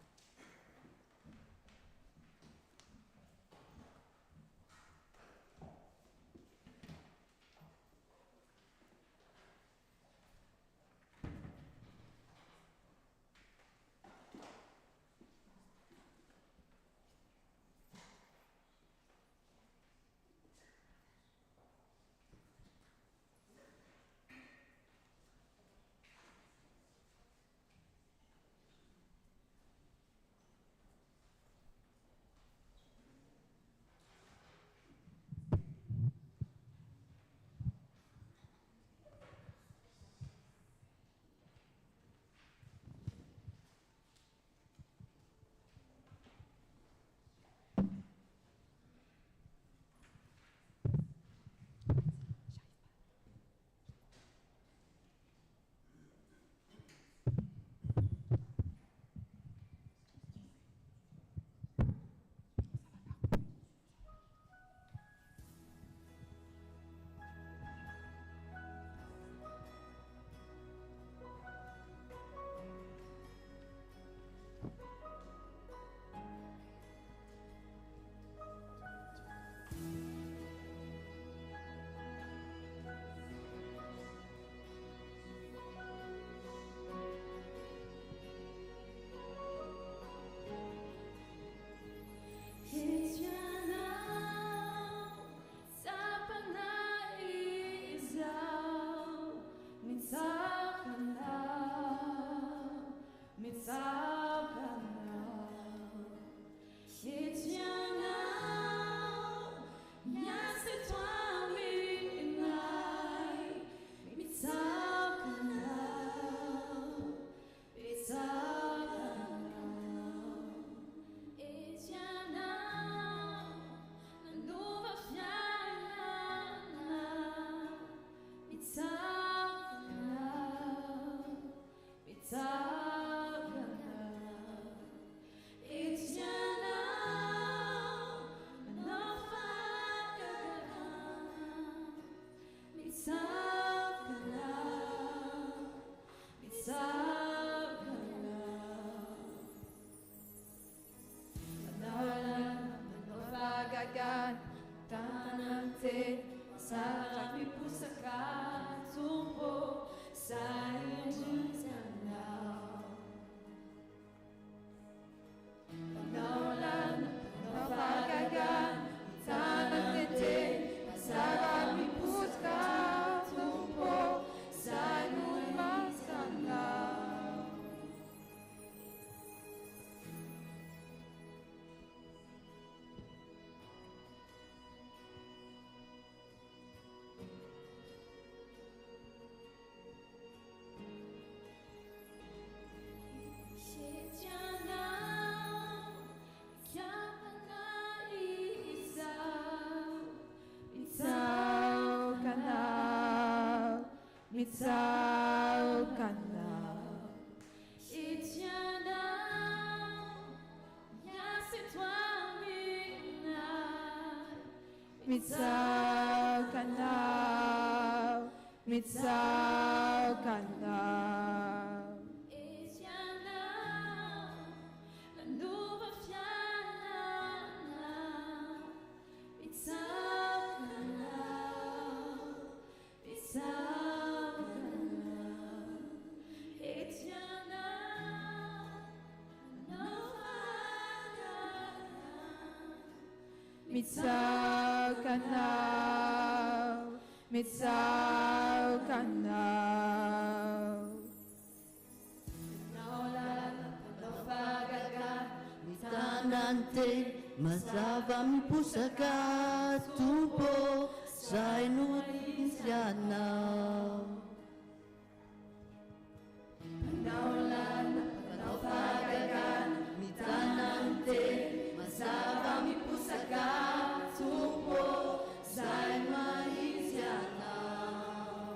mitsaokanao, mitsaokanao. Ezianao, landova fianana, mitsaokanao, mitsaokanao. Ezianao, Mitsaokanao, mitsaokanao. Tanante mazava miposaka tompo zay no tianao. Mitanante mazava miposaka tompo zay no tianao.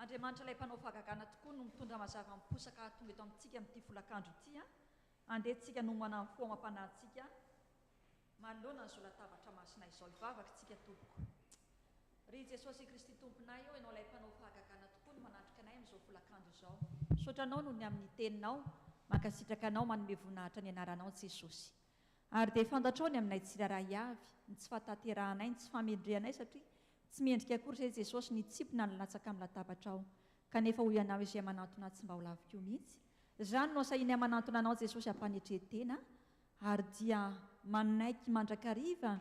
Andriamanitra ilay mpanao fahagagana tokoa no mitondra mazava miposaka tonga eto amintsika amin'ity folakandro ity a. Andehantsika no manao fo amam-panahintsika manoloana ny zolatabatra masina izao ivavaka tsika tompoko. Ry Jesosy Kristy tomponay eo ianao ilay mpanao fahagagana tokoa no manatrika anay amin'izao folakandro izao. Sotranao no ny amin'ny teninao mankasitraka anao manome voninahitra ny anaranao Jesosy. Ary dia fantatrao ny aminay tsiraray avy, ny tsy fahatanterahanay, ny tsy famendrehanay satria tsy mendrika akory izay Jesosy ny tsipona ny latsaka amin'ny latabatra ao. Kanefa hoy ianao izay manantona tsy mba ho laviko mihitsy. Izany no sahiany manantona anao Jesosy hampanetretena ary dia manaiky mandrakariva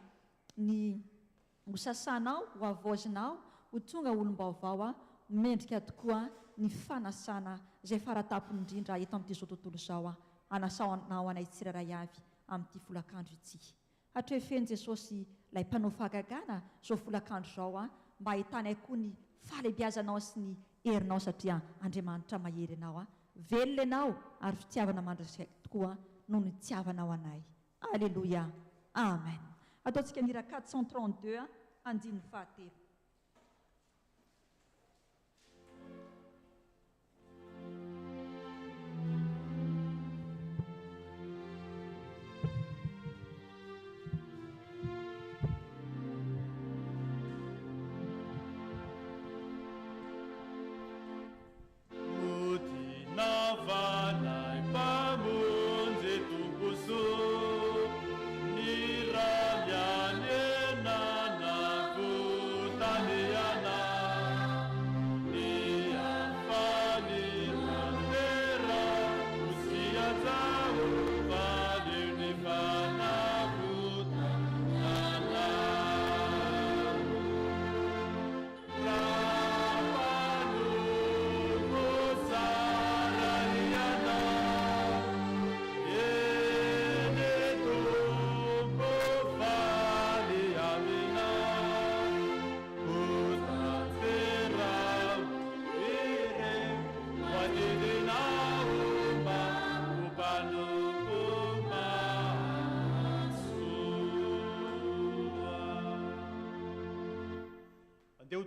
ny ho sasanao, ho avozinao, ho tonga olom-baovao a, mendrika tokoa ny fanasana izay faratapony indrindra eto amin'ity zao tontolo izao a, anasaonao anay tsiraray avy amin'ity folakandro ity. Hatrefeny Jesosy ilay mpanao fahagagana izao folakandro izao a, mba ahitana koa ny fahalebiazanao sy ny herinao satria Andriamanitra mahery anao a. Velona ianao ary fitiavana mandrasika tokoa noho ny tiavanao anay. Alléluia. Amen. Ataontsika nira 432 a, andininy fahatelo.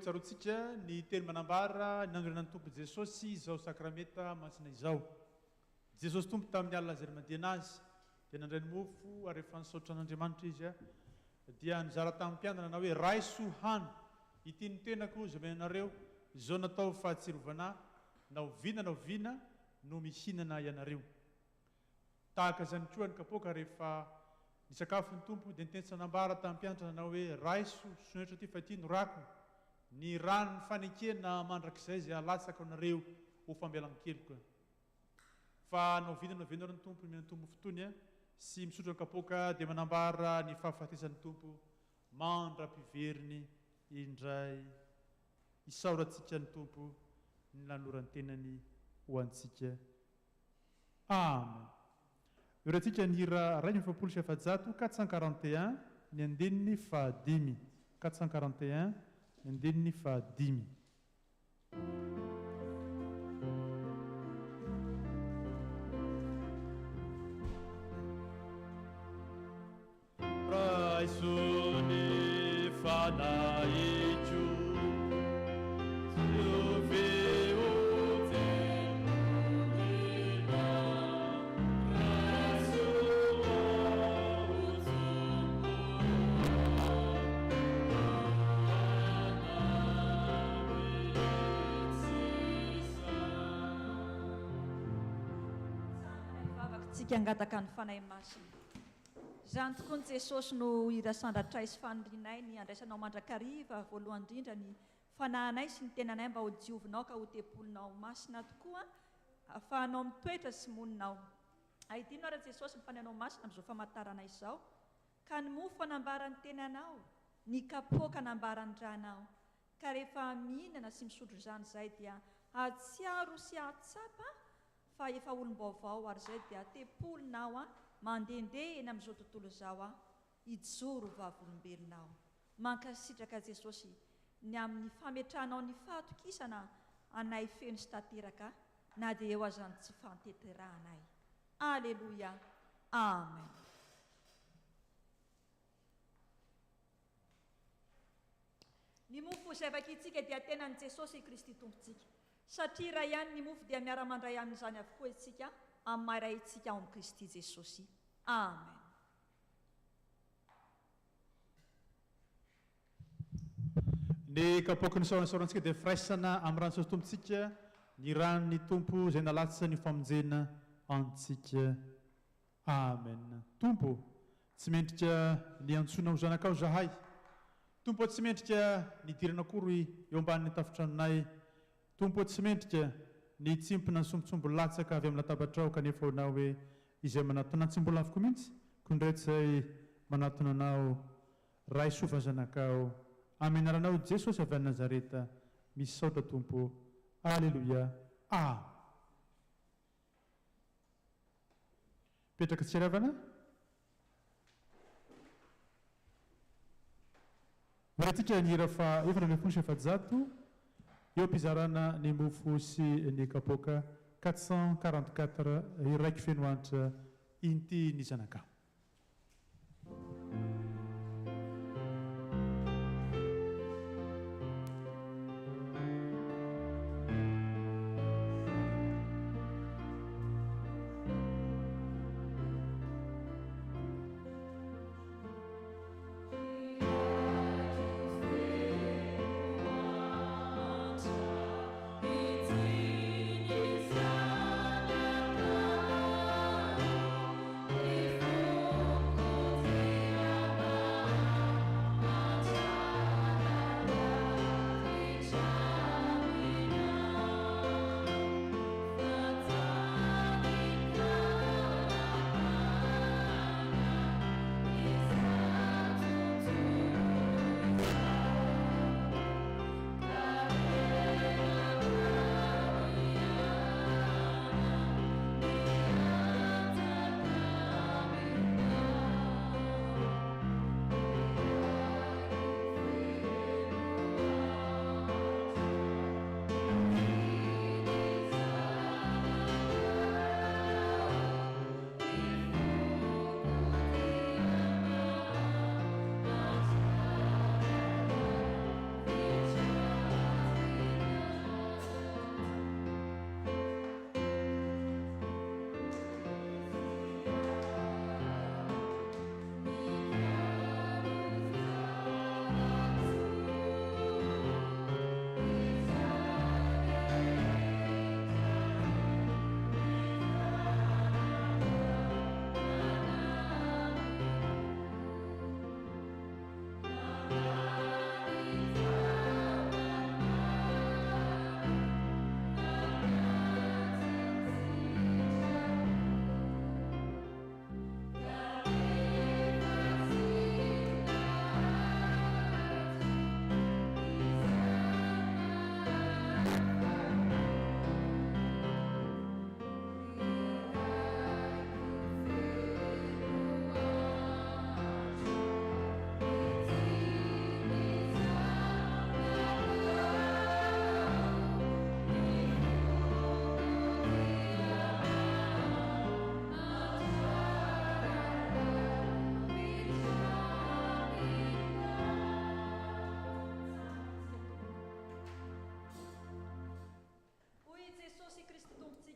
Tsarotsika ny teny manambara ny andronan'ny tompo Jesosy izao sakramenta masina izao. Jesosy tompo tamin'ny alina izay mandeha anazy dia nandray ny mofo ary rehefa nisaotra an'Andriamanitra izy a dia nizara tamin'ny mpiandana na hoe raiso hany ity ny tenako izay ianareo izao natao fahatsirovana na oviana no mihinana ianareo. Tahaka izany koa ny kapoaka rehefa nisakafo ny tompo dia niteny sanambara tamin'ny mpianatra na hoe raiso sonetra ty fa ity no rako ny rano fanekena mandrakizay izay alatsaka anareo ho fambelan-keloka. Fa naovinao ny tompo mena tompo fotony a sy misotro kapoaka dia manambara ny fahafatesan'ny tompo mandra-piveriny indray isaorantsika ny tompo ny lanorany tenany ho antsika. Amen. Eurantsika ny hira ray 1940 441 ny andininy fahadimy 441 ny andininy fahadimy. Raisoni fanaichu Siuveu temulina Tsika angataka ny fanahy masina. Zany tokoa ny Jesosy no irasandratra sy fanorinay ny andraisanao mandrakariva voalohany indrindra ny fanahinay sy ny tenanay mba ho diovinao ka ho tepolinao masina tokoa ahafahanao mitoetra sy moninao. Ahidinao raha Jesosy ny fanahinao masina amin'izao famantarana izao ka ny mofo anambarany tenanao, ny kapoaka anambarany ranao. Ka rehefa mihinana sy misotro izany izay dia atsiaro sy atsapa fa efa olom-baovao ary izay dia tepolinao mandehandeha eny amin'izao tontolo izao hijoro vavolombelonao. Mankasitraka Jesosy ny amin'ny fametranao ny fahatokisana anay feno sy tanteraka na dia eo azany tsy fanteterahanay. Aleluia. Amen. Ny mofo izay vakintsika dia tenan'i Jesosy Kristy tompontsika. Satria raha ihany ny mofo dia miara-mandray amin'izany avokoa isika amin'ny maharay itsika ao amin'ny Kristy Jesosy. Amen. Ny kapoaka ny saorantsika dia firaisana amin'ny rano Jesosy tompontsika ny ranony tompo izay nalatsa ny famonjena antsika. Amen. Tompo, tsy mendrika ny antsoina ho zanakao zahay. Tompo, tsy mendrika ny dirana kory eo ambanin'ny tafotranonay. Tompo, tsy mendrika ny tsimpona ny sombotsombo latsaka avy amin'ny latabatrao kanefa honao hoe izay manatona tsy mbola avoko mihitsy kondretsay manatona anao ray sofa zanakao amin'ny anaranao Jesosy avy any Nazareta misaotra tompo. Aleluia. Petraka tsiravana. Rahatsika ny hira fa efatra ambin'ny folo sy efajato eo am-pizarana ny mofo sy ny kapoaka 444 iraiky feno anitra inty ny zanakao. Before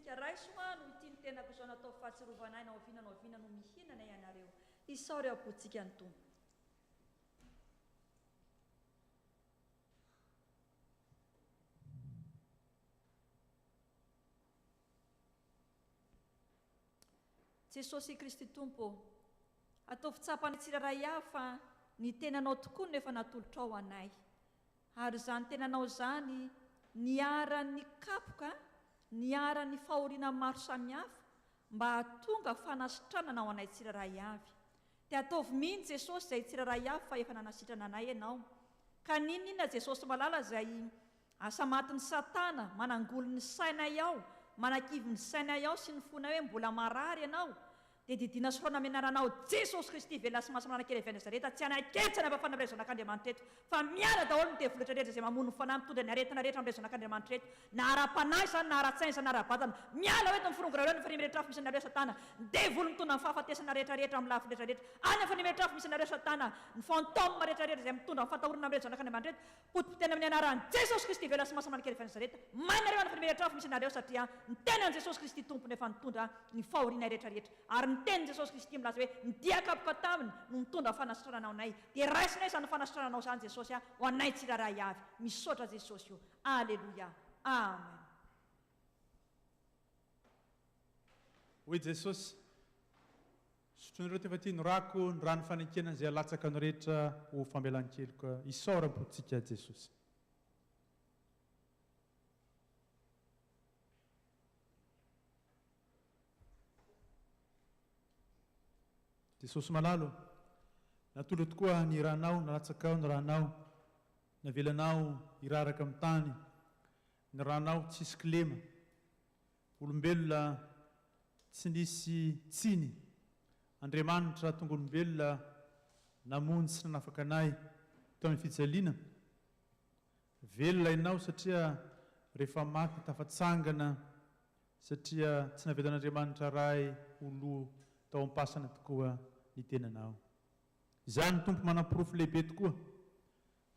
tsika raisoa no ity ny tenako izao natao fahatsirovana ahy naoviana no mihinana ianareo isao reo apotsika ny tompo. Jesosy Kristy tompo, atao fitsapana tsiraray avy fa ny tenanao tokoa nefa natolotra ao anay. Ary izany tenanao izany niara-ny kapoka, niara-ny fahoriana maro samihafa mba hahatonga fanasitranana ao anay tsiraray avy. Dia ataovy mihitsy Jesosy izay tsiraray avy fa efa nanasitrana anay ianao. Ka ninona Jesosy malala izay asa matin'ny Satana manangolo ny sainay ao, manakivy ny sainay ao sy ny fonay hoe mbola marary ianao, dia didina sorona amenaranao Jesosy Kristy velona sy mahasamanakely avy Nazareta, tsy anaketsana mba fanambe zonak'Andriamanitra eto, fa miala daholo ny devoletra rehetra izay mamono ny fanahy mitondra ny aretina rehetra ambe zonak'Andriamanitra eto, na ara-panahy izany na ara-tsaina izany na ara-batana, miala hoeto ny firongora ny fanimeretrafo misy nareo Satana, ny devoly mitondra ny fahafatesana rehetrarehetra amin'ny lafy rehetrarehetra, any amin'ny fanimeretrafo misy nareo Satana, ny fantôme rehetrarehetra izay mitondra ny fatahorana ambe zonak'Andriamanitra eto, potipotena amin'ny anaran'i Jesosy Kristy velona sy mahasamanakely avy Nazareta, mainareo any fanimeretrafo misy nareo satria ny tenan'i Jesosy Kristy tompony efa nitondra ny fahoriana rehetrarehetra, ary ny tenin Jesosy Kristy milaza hoe nidiakapoka taminy no mitondra fanasitranana anay, dia raisinay izany fanasitrananao izany Jesosy ho anay tsiraray avy. Misaotra Jesosy io. Aleluia. Amen. Hoy Jesosy, sotronareo tefa tia norako ny rano fanekena izay alatsaka ny rehetra ho fambelan-keloka isaoram-potsika Jesosy. Jesosy malalo, natolo tokoa ny ranao, nalatsaka ao ny ranao, navelanao iraraka amin'ny tany, ny ranao tsisy kilema, olombelona tsy nisy tsiny, Andriamanitra tonga olombelona namonjy sy nanafaka anay tao amin'ny fijaliana. Velona ianao satria rehefa maty tafatsangana, satria tsy navelan'Andriamanitra ray olo tao am-pasana tokoa ny tenanao. Izany tompo manam-porofo lehibe tokoa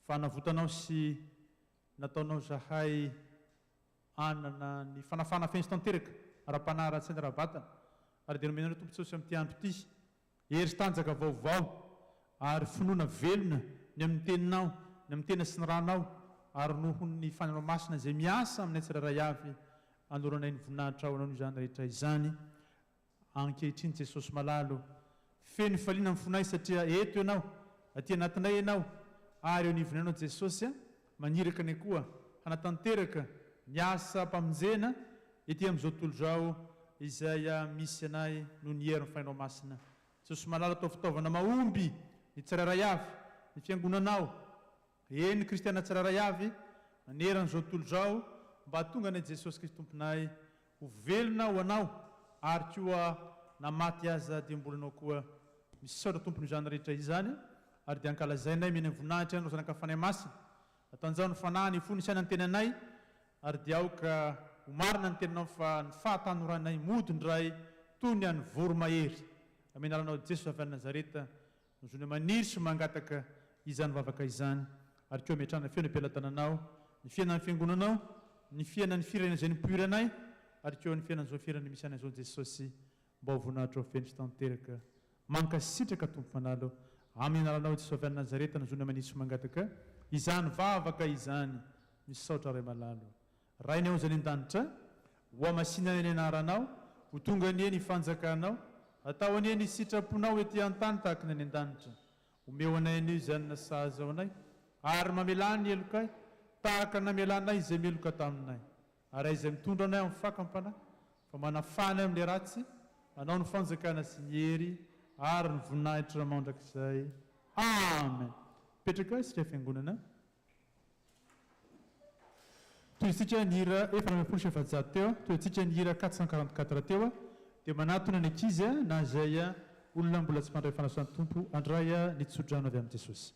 fa navotanao sy nataonao zahay anana ny fanafana fensy tanteraka ara-panahy ratsy ny ara-batana, ary dia nomenareo tompo Jesosy amin'ity andro ity hery sy tanjaka vaovao ary finoana velona ny amin'ny teninao, ny amin'ny tena sy ny ranao, ary noho ny fananao masina izay miasa aminay tsiraray avy anoranay ny voninahitra ao anao izany rehetra izany. Ankehitriny Jesosy malalo, feno faliana amin'ny fonay satria eto ianao, aty anatinay ianao, ary eo nivonanao Jesosy maniraka ny koa hanatanteraka ny asa mpamonjena ety amin'izao tontolo izao izay misy anay no ny hery ny fainao masina. Jesosy malalo atao fitaovana mahomby ny tsiraray avy, ny fiangonanao, eny kristiana tsiraray avy, maneran'izao tontolo izao mba hatonga anay Jesosy Kristy tomponay ho velona ho anao, ary koa namaty aza dia mbola anao koa misaotra tompony izany rehetra izany, ary dia ankalazainay meny voninahitra anao zanakafanay masina, atanjao ny fanahy ny fony saina ny tenanay, ary dia aoka ho marina ny tenanao fa ny fahatanoranay modindray toy ny any voromahery. Ameny alanao Jesosy avy any Nazareta, nozony maniry sy mangataka izany vavaka izany, ary koa metrana feo ny ampelantananao, ny fiainan'ny fiangonanao, ny fiainan'ny firenena izay nipoiranay, ary koa ny fiainan'izao firenena misy an'izao Jesosy mba ho voninahitra ho feno sy tanteraka. Mankasitraka tompo manalo, amin'ny alanao Jesosy avy any Nazareta, nozony maniry sy mangataka izany vavaka izany, misaotra ray malalo. Rainy ao izany an-danitra, ho amasinana ny anaranao, ho tonga ny eny fanjakanao, atao any eny sitraponao ety an-tany tahaka ny any an-danitra. Omeo anay anio izany na sahaza ao anay, ary mamelany ny elokay, tahaka namelanay izay meloka taminay. Ary izay mitondra anay amin'ny fakampana, fa manafana amin'ilay ratsy, anao ny fanjakana sy ny hery, ary ny voninahitra mandrakizay. Amen. Petraka isika fiangonana. Toyitsika ny hira efatra amby folo sy efajato teo, toyitsika ny hira 444 teo, dia manatona ny ankizy na izay olona mbola tsy mandray fanasoan'ny tompo andray ny tsodrano avy amin'ny Jesosy.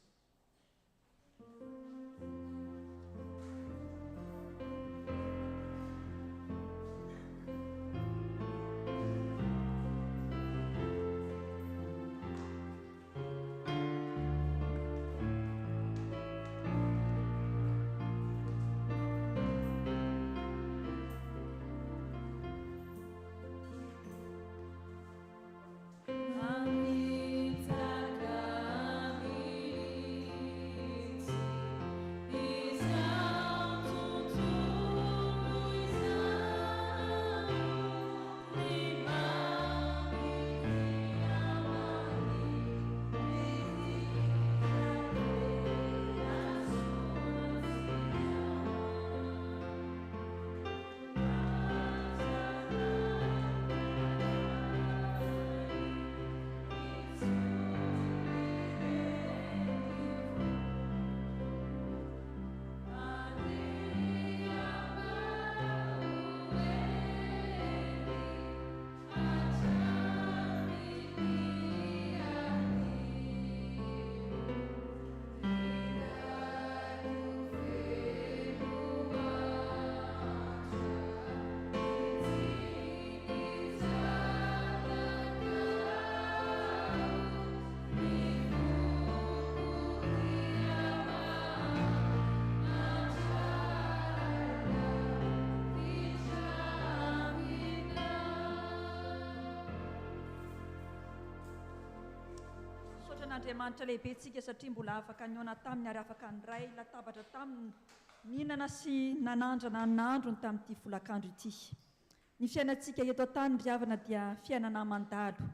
andriamanitra lehibe tsika satria mbola afaka niona taminy ary afaka nyray latabatra taminy mihinana sy nanandrana nandrony tamin'ity volakandro ity. Ny fiainantsika eto an-tany ry havana dia fiainana mandalo.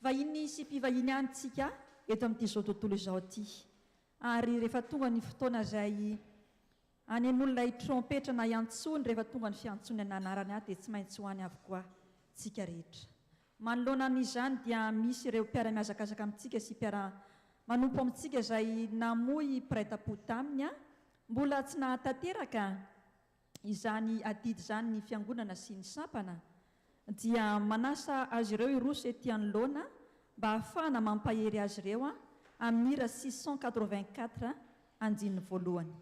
Vahiny sy mpivahiny ihany tsika eto amin'ity zao tontolo izao ity. Ary rehefa tonga ny fotoana izay any an'olona trompetra na iantsony rehefa tonga ny fiantsonana anarany ahy dia tsy maintsy ho any avokoa tsika rehetra. Manoloana an'izany dia misy ireo mpiara-miazakazaka amintsika sy manompo amintsika izay namoy piraita-po taminy mbola tsy nahatanteraka izany adidy izany ny fiangonana sy ny sampana dia manasa azy ireo iroso ety anoloana mba ahafahana mampahery azy ireo amin'ny hira 684 andininy voalohany.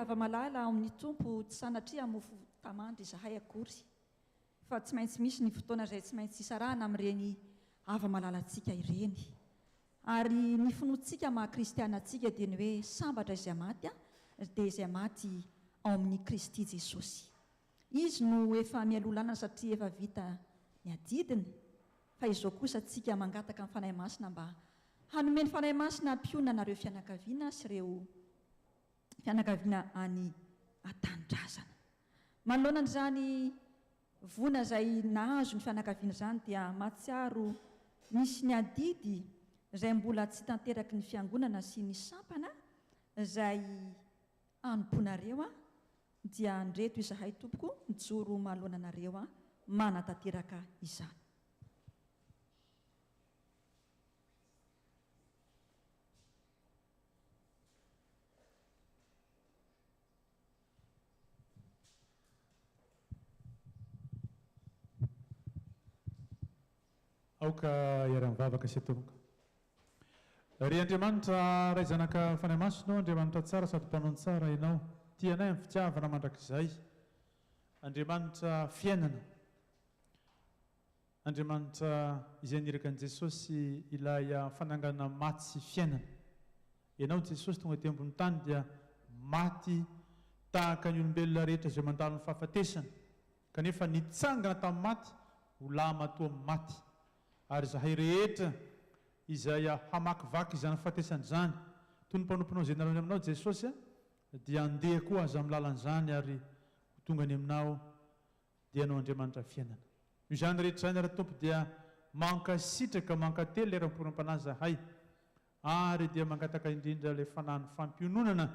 Ava-malala ao amin'ny tompo tsy sanatria mofo tamandry izahay akory fa tsy maintsy misy ny fotoana izay tsy maintsy isarahana amin'ireny ava-malalantsika ireny. Ary ny finoantsika maha-kristianantsika dia ny hoe sambatra izay maty dia izay maty ao amin'ny Kristy Jesosy. Izy no efa mialolanana satria efa vita ny adidiny fa izao kosa tsika mangataka amin'ny fanahy masina mba hanome ny fanahy masina mpionanareo fianakaviana sy ireo fianakaviana any an-tanindrazana. Manoloana an'izany vona izay nahazo ny fianakaviana izany dia mahatsiaro misy ny adidy izay mbola tsy tanteraky ny fiangonana sy ny sampana izay anomponareo dia andreto izahay tompoko mijoro manoloana anareo manatanteraka izany. aoka iara-mivavaka sy tomboka. Ry Andriamanitra ray zanaka fanahy masina, Andriamanitra tsara sady mpanao tsara ianao, tianay amin'ny fitiavana mandrakizay. Andriamanitra fiainana, Andriamanitra izay niraka an'i Jesosy ilay fanangana maty sy fiainana. Ianao Jesosy tonga aty ambony tany dia maty tahaka ny olombelona rehetra izay mandalo ny fahafatesana, kanefa nitsangana tamin'ny maty ho lama toa amin'ny maty. Ary zahay rehetra izay hamakivaky izany fahatesana izany toy ny mpanomponao izay nalony aminao Jesosy dia andeha koa aza amin'ny lalan'izany ary tonga ny aminao dia anao Andriamanitra fiainana. Izany rehetra izany ary tompo dia mankasitraka mankatelo lera miporam-panahy zahay ary dia mangataka indrindra ilay fanahy fampiononana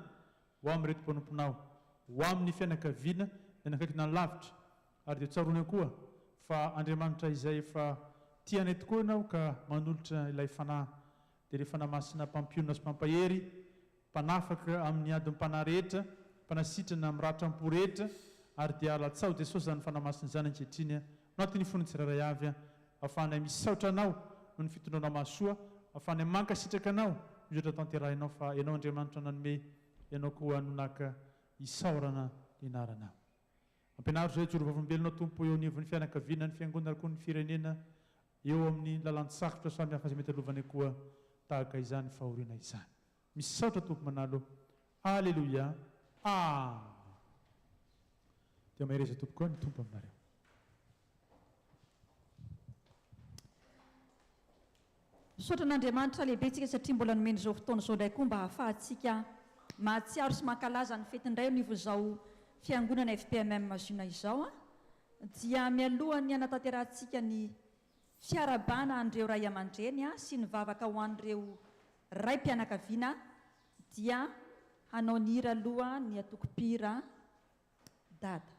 ho amin'ny reto mpanomponao, ho amin'ny fianakaviana nakaiky lavitra ary dia tsarona koa fa Andriamanitra izay efa tianay tokoa ianao ka manolotra ilay fanahy dia ilay fanahy masina mpampionona sy mpampahery, mpanafaka amin'ny adin'ny mpanahy rehetra, mpanasitrana amin'ny ratram-po rehetra ary dia alatsao Jesosy izany fanahy masina izany ankehitriny anatin'ny fonony tsirairay avy ahafahanay misaotra anao no ny fitondrana mahasoa, ahafahanay mankasitraka anao mizotra tanterahinao fa ianao Andriamanitra nanome ianao koa nonaka isaorana inaranao. Ampianaro izay joro vavolombelonao tompo eo anivon'ny fianakaviana, ny fiangonana koa ny firenena eo amin'ny lalan-tsakotra samy hafa izay mety alovany koa tahaka izany fahoriana izany. Misaotra tompo manalo. Alleluia. Amen. Dia mahereza tompo koa ny tompo aminareo. Misaotra an'Andriamanitra lehibe tsika satria mbola nomeny izao fotoana izao indray koa mba ahafahantsika mahatsiaro sy mankalaza ny fetindray anivon'izao fiangonana FPMM Mazuna izao dia mialohan'ny anatanterantsika ny fiarabana an'ireo ray aman-dreny sy ny vavaka ho an'ireo ray mpianakaviana dia hanao ny hira aloha ny atoko-pira dada.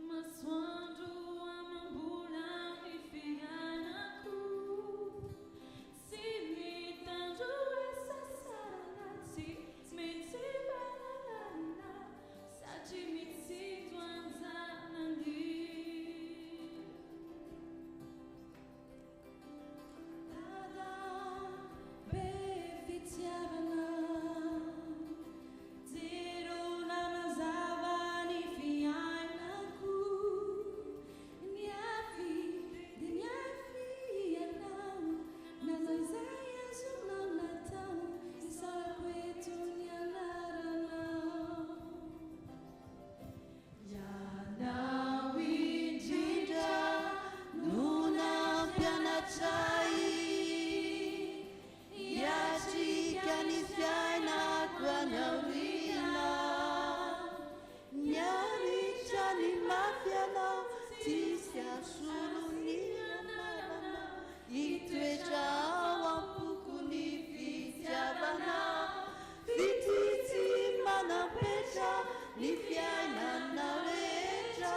Masoandro amam-bola mifianako, sy mitandro sasana, tsy mitsivalalana, satria mitsito anjanany. Dada be fitiavana, zero namazava ny fiainako, ny afy dia ny afy ianao, na zaizay azonao natao, isarako eto ny anaranao. Ianao indrindra no nampianatray, iatrika ny fiainako any aoriana, niaritra ny mafy anao, tsisy asolo ny anarana, hitoetra ao ampoko ny fitiavana, fititsy manapetra ny fiainanao rehetra,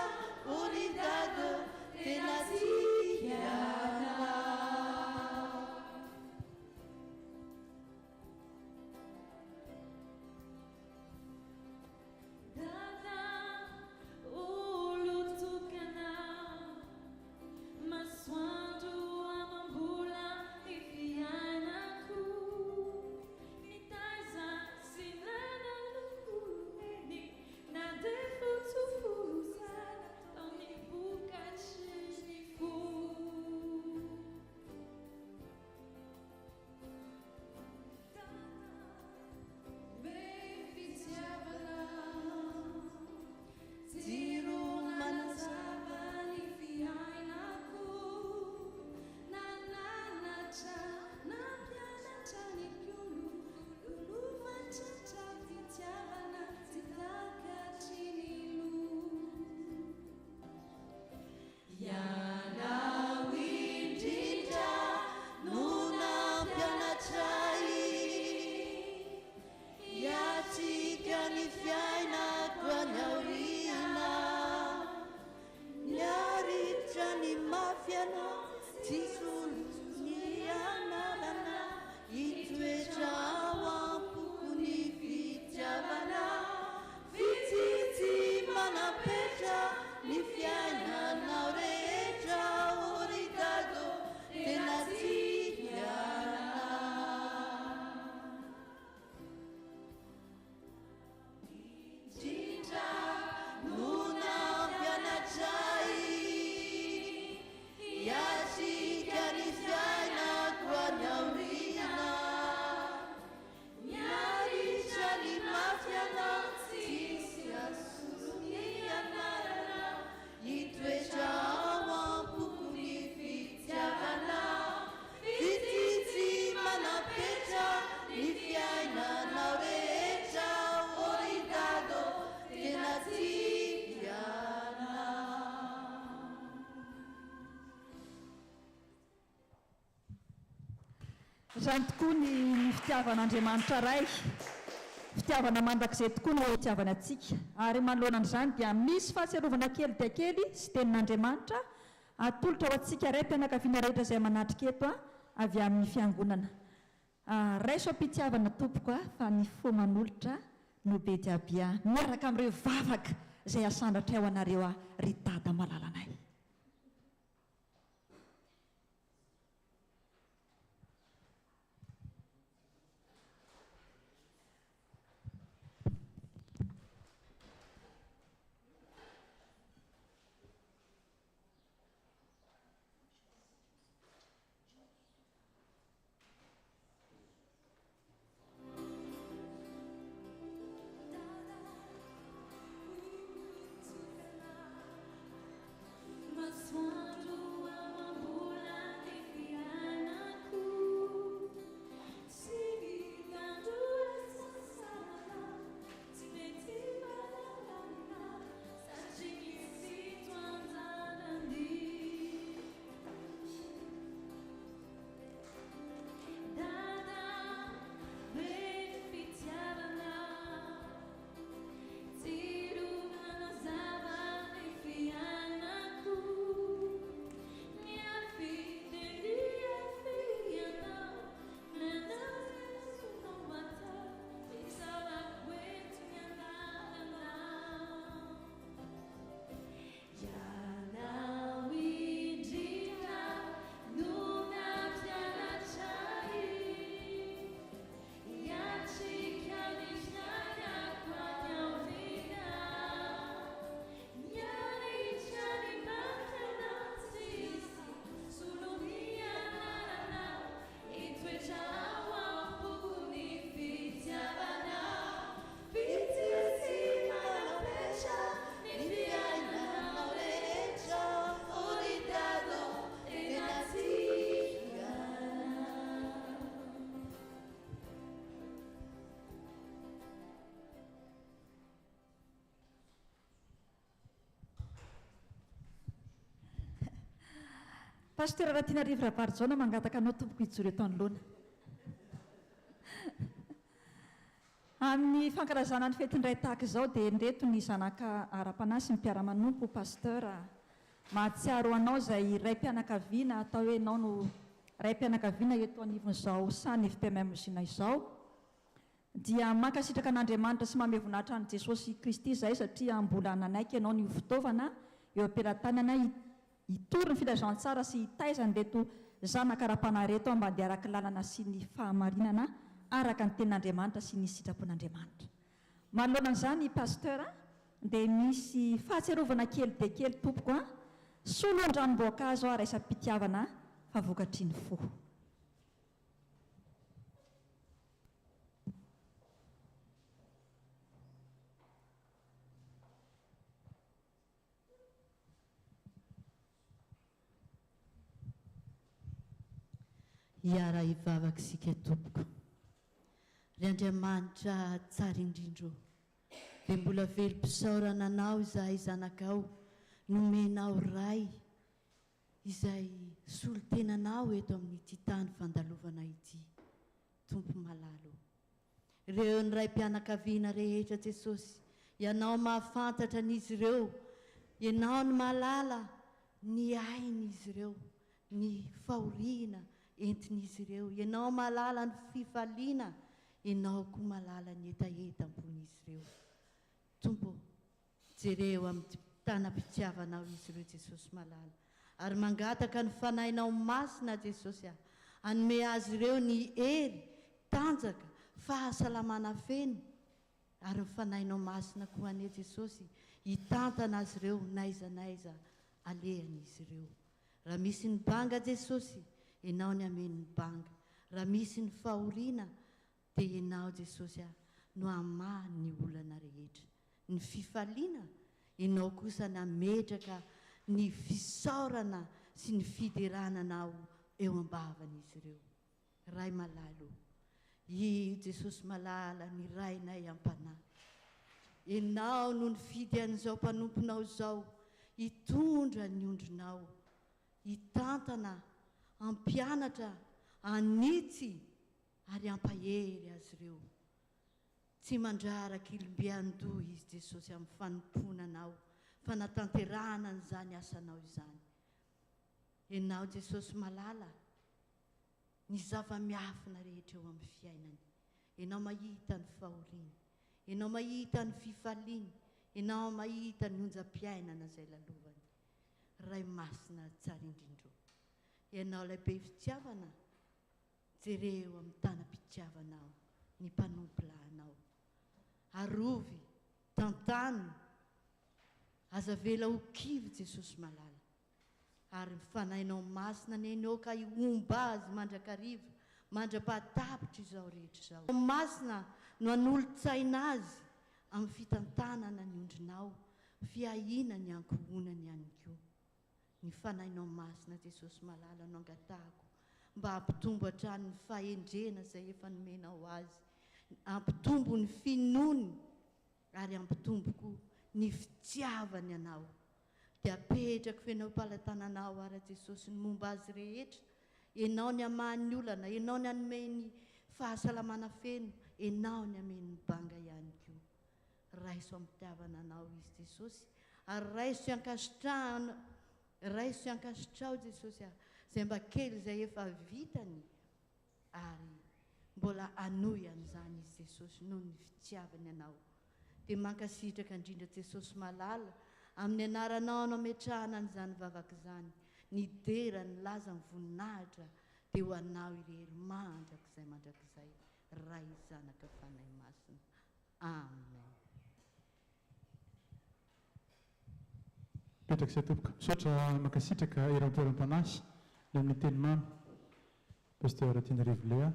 ony dado tena tiana. Dada olotokana, masoandro amam-bola ifianako, mitaiza sy nanalokony, na de fotsofosana tao ny vokatry ny fo. Be fitiavana, zero manazava ny fiainako, nananatra nampianatra ny mpiolo, lolo matratra fitiavana, tsy takatry ny lo. Ianao indrindra no nampianatray, iatrika ny fiainako any aoriana, niaritra ny mafy anao, tsisy olo ny anarana, hitoetra ao ampoko ny fitiavana, fitsitsy manapetra ny fiainanao rehetra, ony dado tena tiana. Indrindra no nampianatray, iatrika ny fiainako any aoriana, niaritra ny mafy anao, tsisy asolo ny anarana, hitoetra ao ampoko ny fitiavana, fititsy manapetra ny fiainanao rehetra, ony dado tena tiana. Izany tokoa ny fitiavan'Andriamanitra ray, fitiavana mandrakizay tokoa no fitiavana antsika, ary manoloana an'izany dia misy fahatsiarovana kely dia kely sy tenin'Andriamanitra atolotra ho antsika ray mpianakaviana rehetra izay manatrika eto avy amin'ny fiangonana. Raiso am-pitiavana tompoko fa ny fo manolotra no be diabia, miaraka amin'ireo vavaka izay asandatra ao anareo ry dada malalanay. Pasteur raha tiana rivo ravarjaona mangataka anao tompoko hijoro eto anoloana. Amin'ny fankalazana ny fetindray tahaka izao dia nreto ny zanaka ara-panasy ny mpiara-manompo pasteur mahatsiaro anao izay ray mpianakaviana atao hoe anao no ray mpianakaviana eto anivon'izao sany FPMMZina izao dia mankasitraka an'Andriamanitra sy mamevonahitra an' Jesosy Kristy izay satria mbola nanaiky ianao ny fitaovana eo am-pelantanana hitory ny filazantsara sy hitaizan'ireto zanaka ara-panareto mba handeha araka lalana sy ny fahamarinana araka ny tenin'Andriamanitra sy ny sitrapon'Andriamanitra. Manoloana an'izany pasteur dia misy fahatsiarovana kely dia kely tompoko solo an-dranom-boankazo raisam-pitiavana fa vokatry ny fo. Iara ivavaka isika tompoko. Ry Andriamanitra tsara indrindro dia mbola velom-pisaorana anao izahay zanakao nomenao ray izay solo-tenanao eto amin'ity tany fandalovana ity. Tompo malalo ireo ny ray mpianakaviana rehetra Jesosy, ianao mahafantatra an'izy ireo, ianao ny mahalala ny ain'izy ireo, ny fahoriana entin'izy ireo, ianao mahalala ny fifaliana, ianao koa mahalala ny etaeta ambon'izy ireo. Tompo, jereo amin'ny tanam-pitiavanao izy ireo Jesosy malala, ary mangataka ny fanahinao masina Jesosy hanome azy ireo ny hery, tanjaka, fahasalamana feno, ary ny fanahinao masina koa ane Jesosy hitantana azy ireo naiza naiza alehan'izy ireo. Raha misy ny banga Jesosy, ianao ny ameny ny banga. Raha misy ny fahoriana dia ianao Jesosy no amahy ny olana rehetra. Ny fifaliana, ianao kosa nametraka ny fisaorana sy ny fiderananao eo ambavan'izy ireo. Ray malalo, i Jesosy malala ny rainay ampanahy. Ianao no nifidy an'izao mpanomponao izao, hitondra ny ondrinao, hitantana, ampianatra, anitsy, ary ampahery azy ireo. Tsy mandraraka ilombian-doha izy Jesosy amin'ny fanomponanao, fanatanterahana an'izany asanao izany. Ianao Jesosy malala ny zava-miafina rehetra eo amin'ny fiainany. Ianao mahita ny fahoriana, ianao mahita ny fifaliana, ianao mahita ny onjam-piainana izay lalovany. Ray masina tsara indrindro, ianao ilay be fitiavana, jereo amin'ny tanam-pitiavanao ny mpanompo lahinao. Arovy, tantany, aza vela ho kivy Jesosy malala, ary mifanahinao masina nenao ka hiomba azy mandrakariva, mandra-pahatapitra izao rehetra izao. Masina no hanolo-tsaina azy amin'ny fitantanana ny ondrinao, fiahina ny ankohonany ihany koa. Ny fanahinao masina Jesosy malala no angatahako mba hampitombo hatrany ny fahendrena izay efa nomenao azy, hampitombo ny finoany, ary hampitombo koa ny fitiavany anao. Dia apetrako fenao palatananao ara Jesosy ny momba azy rehetra, ianao ny amahan'ny olana, ianao ny anomeny fahasalamana feno, ianao ny ameny banga ihany koa. Raiso amitiavana anao izy Jesosy, ary raiso iankasitrahana, raiso iankasitrao Jesosy izay mba kely izay efa vitany, ary mbola anoy an'izany izy Jesosy noho ny fitiavany anao. Dia mankasitraka indrindra Jesosy malala, amin'ny anaranao no ametrahana an'izany vavaka izany, ny dera, ny laza, ny voninahitra, dia ho anao irery mandrakizay mandrakizay, ray zanaka fanahy masina. Amen. Petraka izay tompoko, misaotra mankasitraka eram-toeram-panahy ny amin'ny teny mamy pasteur tiana Rivolea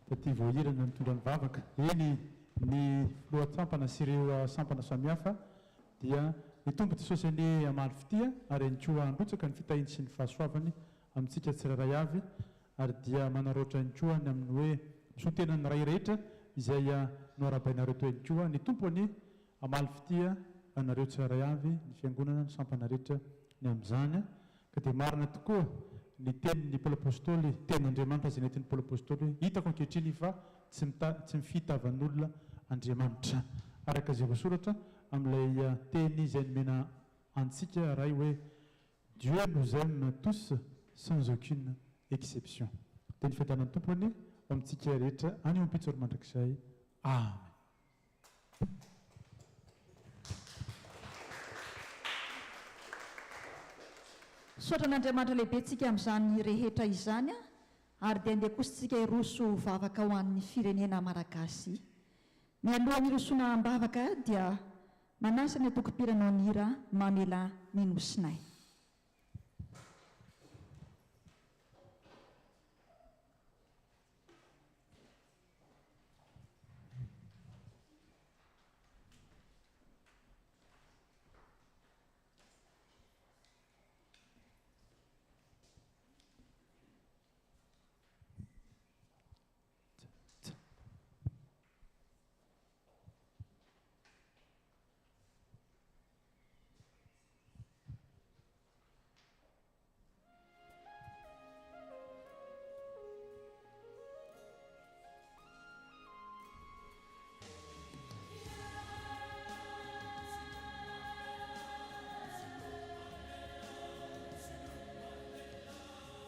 taty voahirana mitondra ny vavaka. Eny ny lohatsampana sy ireo sampana samihafa dia ny tompo Jesosy any amaly fitia ary ankoa androtsaka ny fitahiny sy ny fahasoavany amintsika tsirairay avy, ary dia manaroatra ankoa ny amin'ny hoe misotenany ray rehetra izay no arabainareo to ankoa ny tompony amaly fitia anareo tsirairay avy ny fiangonana ny sampana rehetra ny amin'izany. ka dia marina tokoa ny tenin'ny Paoly apôstôly tenin'Andriamanitra izay nentin'ny Paoly apôstôly hoe hitako ankehitriny fa tsy mifitavan'olona Andriamanitra araka izay voasoratra amin'ilay teny izay nomena antsika ray hoe Dieu nous aime tous sans aucune exception. Teny fiadanan'ny tompony ao amintsika rehetra any ampitsoro mandrakizay. Amen. Sotran'Andriamanitra lehibe tsika amin'izany rehetra izany ary dia andeha kositsika iroso vavaka ho an'ny firenena malagasy. Mialohan'ny irosona ambavaka dia manasa ny atoko-piranao ny hira mamela ny nosinay.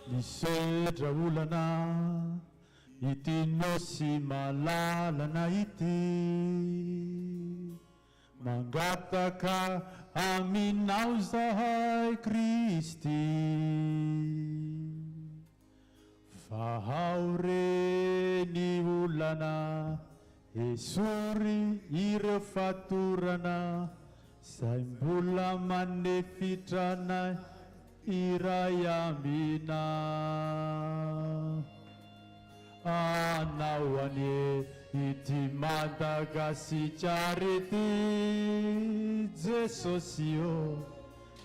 Misedra olana ity nosy malalana ity, mangataka aminao zahay Kristy, fa ao reny olana esory ireo fatorana, zay mbola manefitranay iray amina. Anao anie ity Madagasikara ity Jesosy o,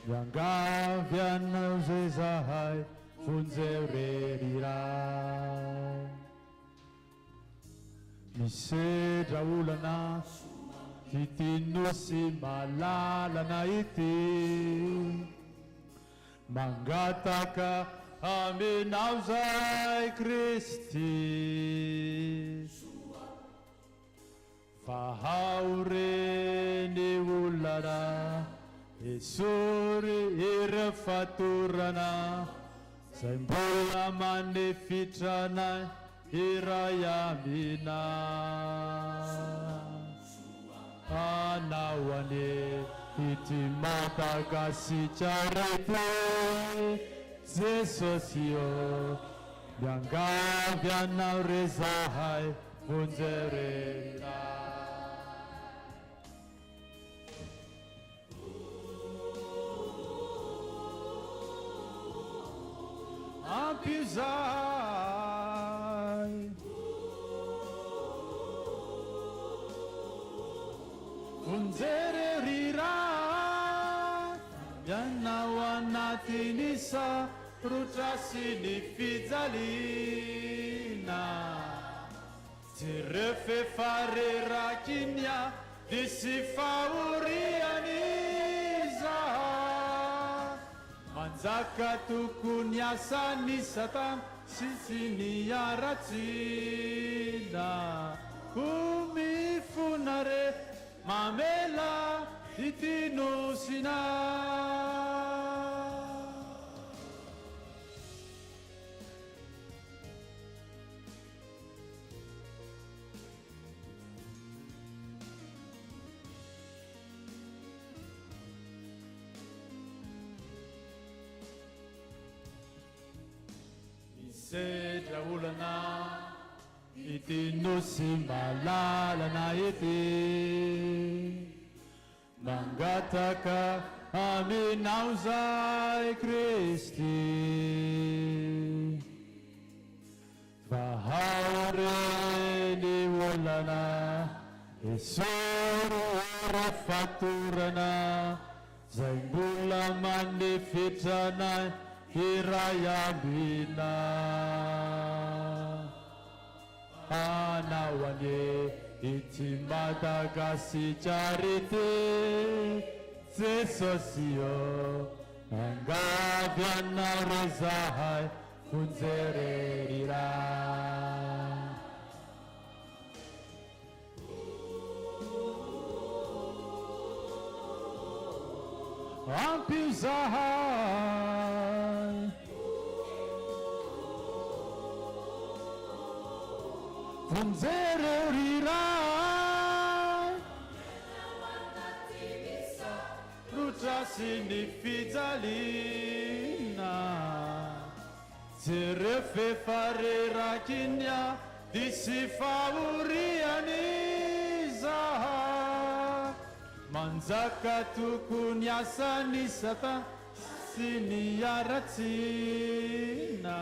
miangavy anao zay zahay vonjeo reriray. Misedra olana ity nosy malalana ity, mangataka aminao zay Kristy, fa ao reny olana esory ireo fatorana, zay mbola manefitranay iray amina. Anao anie ity Madagasikara ity Jesosy o, miangavy anao re zahay vonjeo reriray. Ampio zahay vonjeo reriray, ianao anatiny sarotra sy ny fijaliana, jereo fefarerakinya dy sy fahoriany zahay, manjaka tokony asany Satana sy tsy niaratsina, ho mifona re mamela ity nosina. Misedra olana ity nosy malalana ity, mangataka aminao zay Kristy, fa ao reny olana esory ireo fatorana, zay mbola manefitranay iray amina. Anao anie ity Madagasikara ity Jesosy o, angavy anao re zahay fonjererira ampio zahay fonjererira Sini fizalina Zerefe farera kinya Disi faurianiza Manzaka tukunya sanisata Sini yaratsina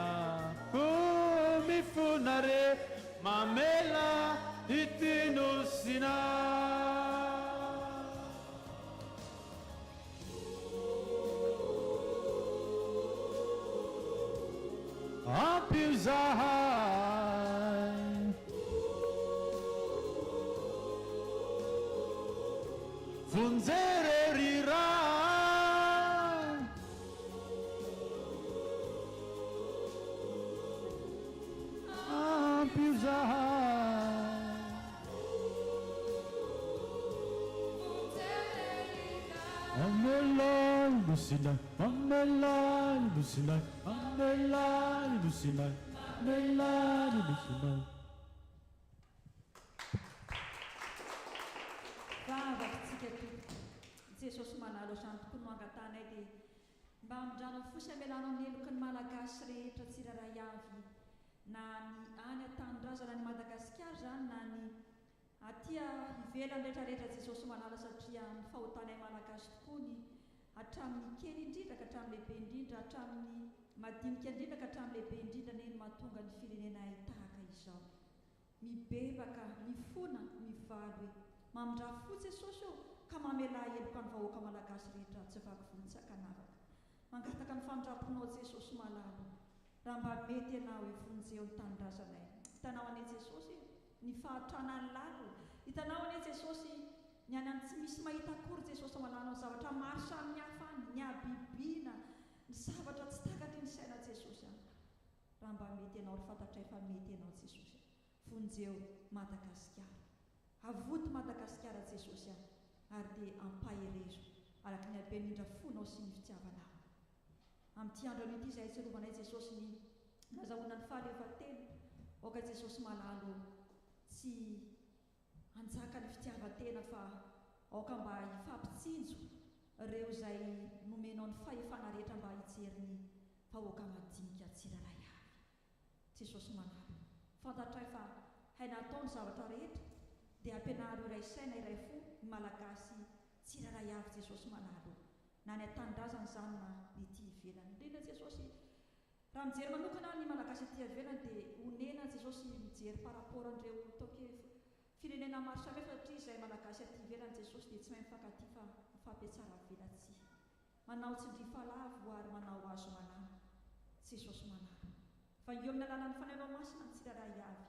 Kumifunare mamela itinusina ampio zahay fonjererira ampio zahay amelai lusinai amelai lusinai amelai lusinai amelai lusinai vavatsika tompo jesosy manalo izany tokony no angatanay dia mba amindrano fosy amelana amin'ny eloky ny malagasy rehetra tsiraray avy na ny any an-tanindrazana ny madagasikara zany na ny atya ivelany rehetrarehetra jesosy manala satria ny fahotanay malagasy tokoa ny hatramin'ny kely indrindra ka hatramin'ny lehibe indrindra hatramin'ny madinika indrindra ka hatramin'ny lehibe indrindra neny mahatonga ny firenenay tahaka izao mibebaka mifona mivaly hoe mamindra fo jesosy eo ka mamela eloka ny vahoaka malagasy rehetra tsy vaky vonintsaka-navaka mangataka ny famindramponao jesosy malalo raha mba mety ianao hoe vonjeo ny tanindrazanay hitanao ane jesosy ny fahatrana ny lalo hitanao ane jesosy ny any any tsy misy mahita akory jesosy malano ny zavatra maro samihafa any ny abibiana ny zavatra tsy takatry ny saina jesosy any raha mba mety ianao ry fantatray fa mety ianao jesosy vonjeo madagasikara avoto madagasikara jesosy any ary dia ampaherezo araka ny aben'indra fonao sy ny fitiavanao amin'ity andro an'ity izay tserovanay jesosy ny nazahoana ny fahaleovatena oka jesosy malalo tsy anjaka ny fitiavatena fa aoka mba hifampitsinjo reo izay nomenao ny fahefana rehetra mba hijeriny vahoaka madinika tsiraray avy jesosy malalo fantatray fa haina atao ny zavatra rehetra dia ampianaro iray saina iray fo ny malagasy tsiraray avy jesosy malalo na ny atandrazana zany na ny ty ivelany indrindra jesosy raha mijery manokana ny malagasy ty ivelany dia onena jesosy mijery par rapport an'ireo taoke firenena maro samihafa satria izay malagasy aty ivelany jesosy dia tsy mahay mifankaty fa fampiatsara velatsy manao tsindrifalavo ary manao azo manana jesosy manana fa eo amin'ny alalan'ny fanainao masina ny tsiraray avy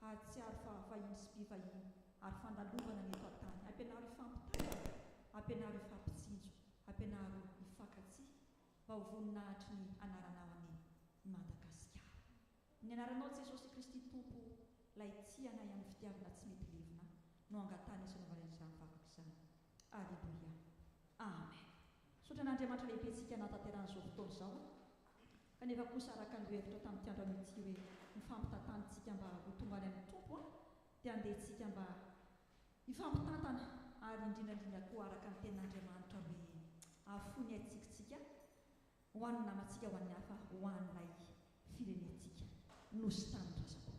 ahatsiaro fa vahiny sy mpivahiny ary fandalovana ny eto an-tany ampianaro ifampitana ampianaro ifampitsinjo ampianaro ifankatsy mba ho voninahitry ny anaranao any Madagasikara ny anaranao jesosy kristy tompo lay tsianay amin'ny fitiavana tsy mety levina no angatany sy novaren'izany vavaka izany alleluia amen sotra n'andriamanitra lehibentsika natanteran'izao fotoana izao kanefa kosa araka ny hevitra tamin'ity andro amin'ity hoe mifampitantanitsika mba ho tonga any amin'ny tompo dia andehantsika mba hifampitantana ary indrindrandrindra koa araka ny tenin'andriamanitra hoe afony atsikitsika ho an'ny namantsika ho an'ny hafa ho an'ilay firenetsika nosy tanindrazako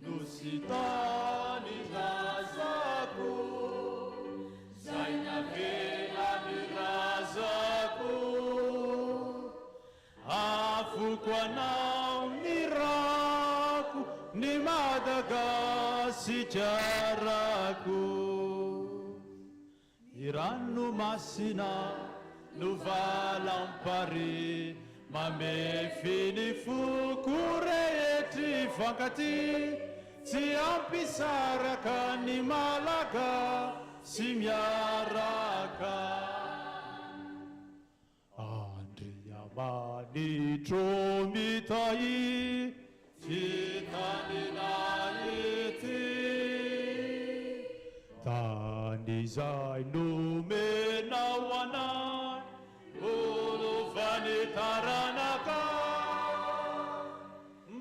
Nosy tany afoko anao ny rako ny Madagasikarako ny ranomasina no valampary mamefy ny foko rehetry fankaty tsy ampisaraka ny malaga sy miaraka andriamanitro mitay fitanina ety tany izay nomenao anay olovany taranaka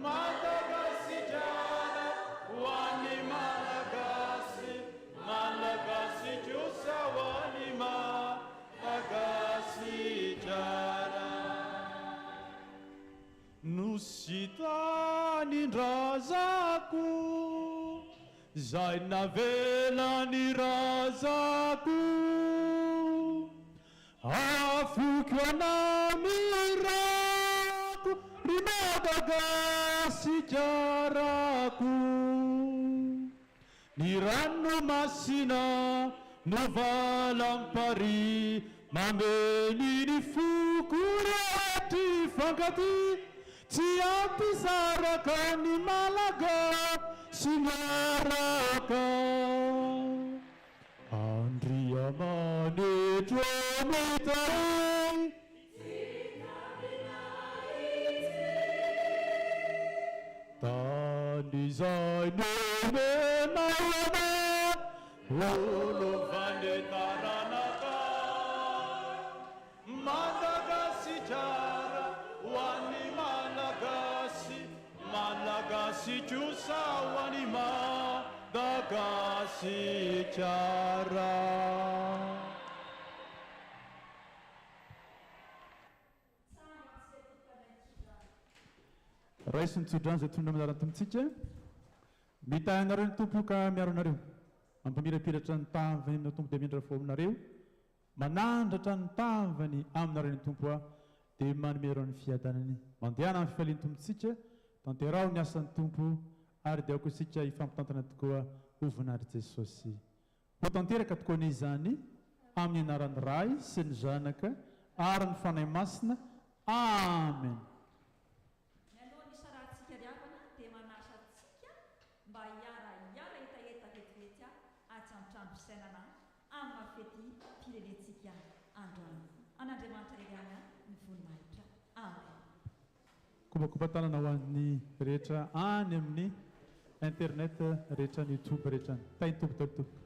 Madagasikara ho an'ny malagasy malagasy kosa ho an'ny Madagasikara nositany-drazako zay navelany razako afoko anao mirako ry Madagasikarako ny ranomasina no valampary mameny ny foko rehetry fankaty tsy ampisaraka ny malaga sy miaraka andriamanitro mitay tany izay nomenao anay olovany taranaka Madagasikara ho an'ny malagasy malagasy kosa ho an'ny Madagasikara raisy ny tsodrano zay tonona amin'aratomitsika mitahy anareo ny tompo ka miaro anareo mampamirapiratra ny tavany amina tompo dia mindra fo aminareo manandratra ny tavany aminareo ny tompo a dia manomero ny fiadanany mandehana amin'ny fifalian'ny tompontsika tanterao ny asan'ny tompo ary dia ako isika hifampitantana tokoa ho voninahitry Jesosy ho tanteraka tokoa n'izany amin'ny anaran'ny ray sy ny zanaka ary ny fanahy masina amen. Mialohan'ny sarahantsika riavana dia manasa antsika mba hiara etaeta vetivety atsambotrano fisainana amin'ny mafety firenentsika androany. An'Andriamanitra regana ny voninahitra. Amen. Kobakobatanana ho an'ny rehetra any amin'ny internet rehetra ny YouTube rehetra ny tainy tompo tolotolo.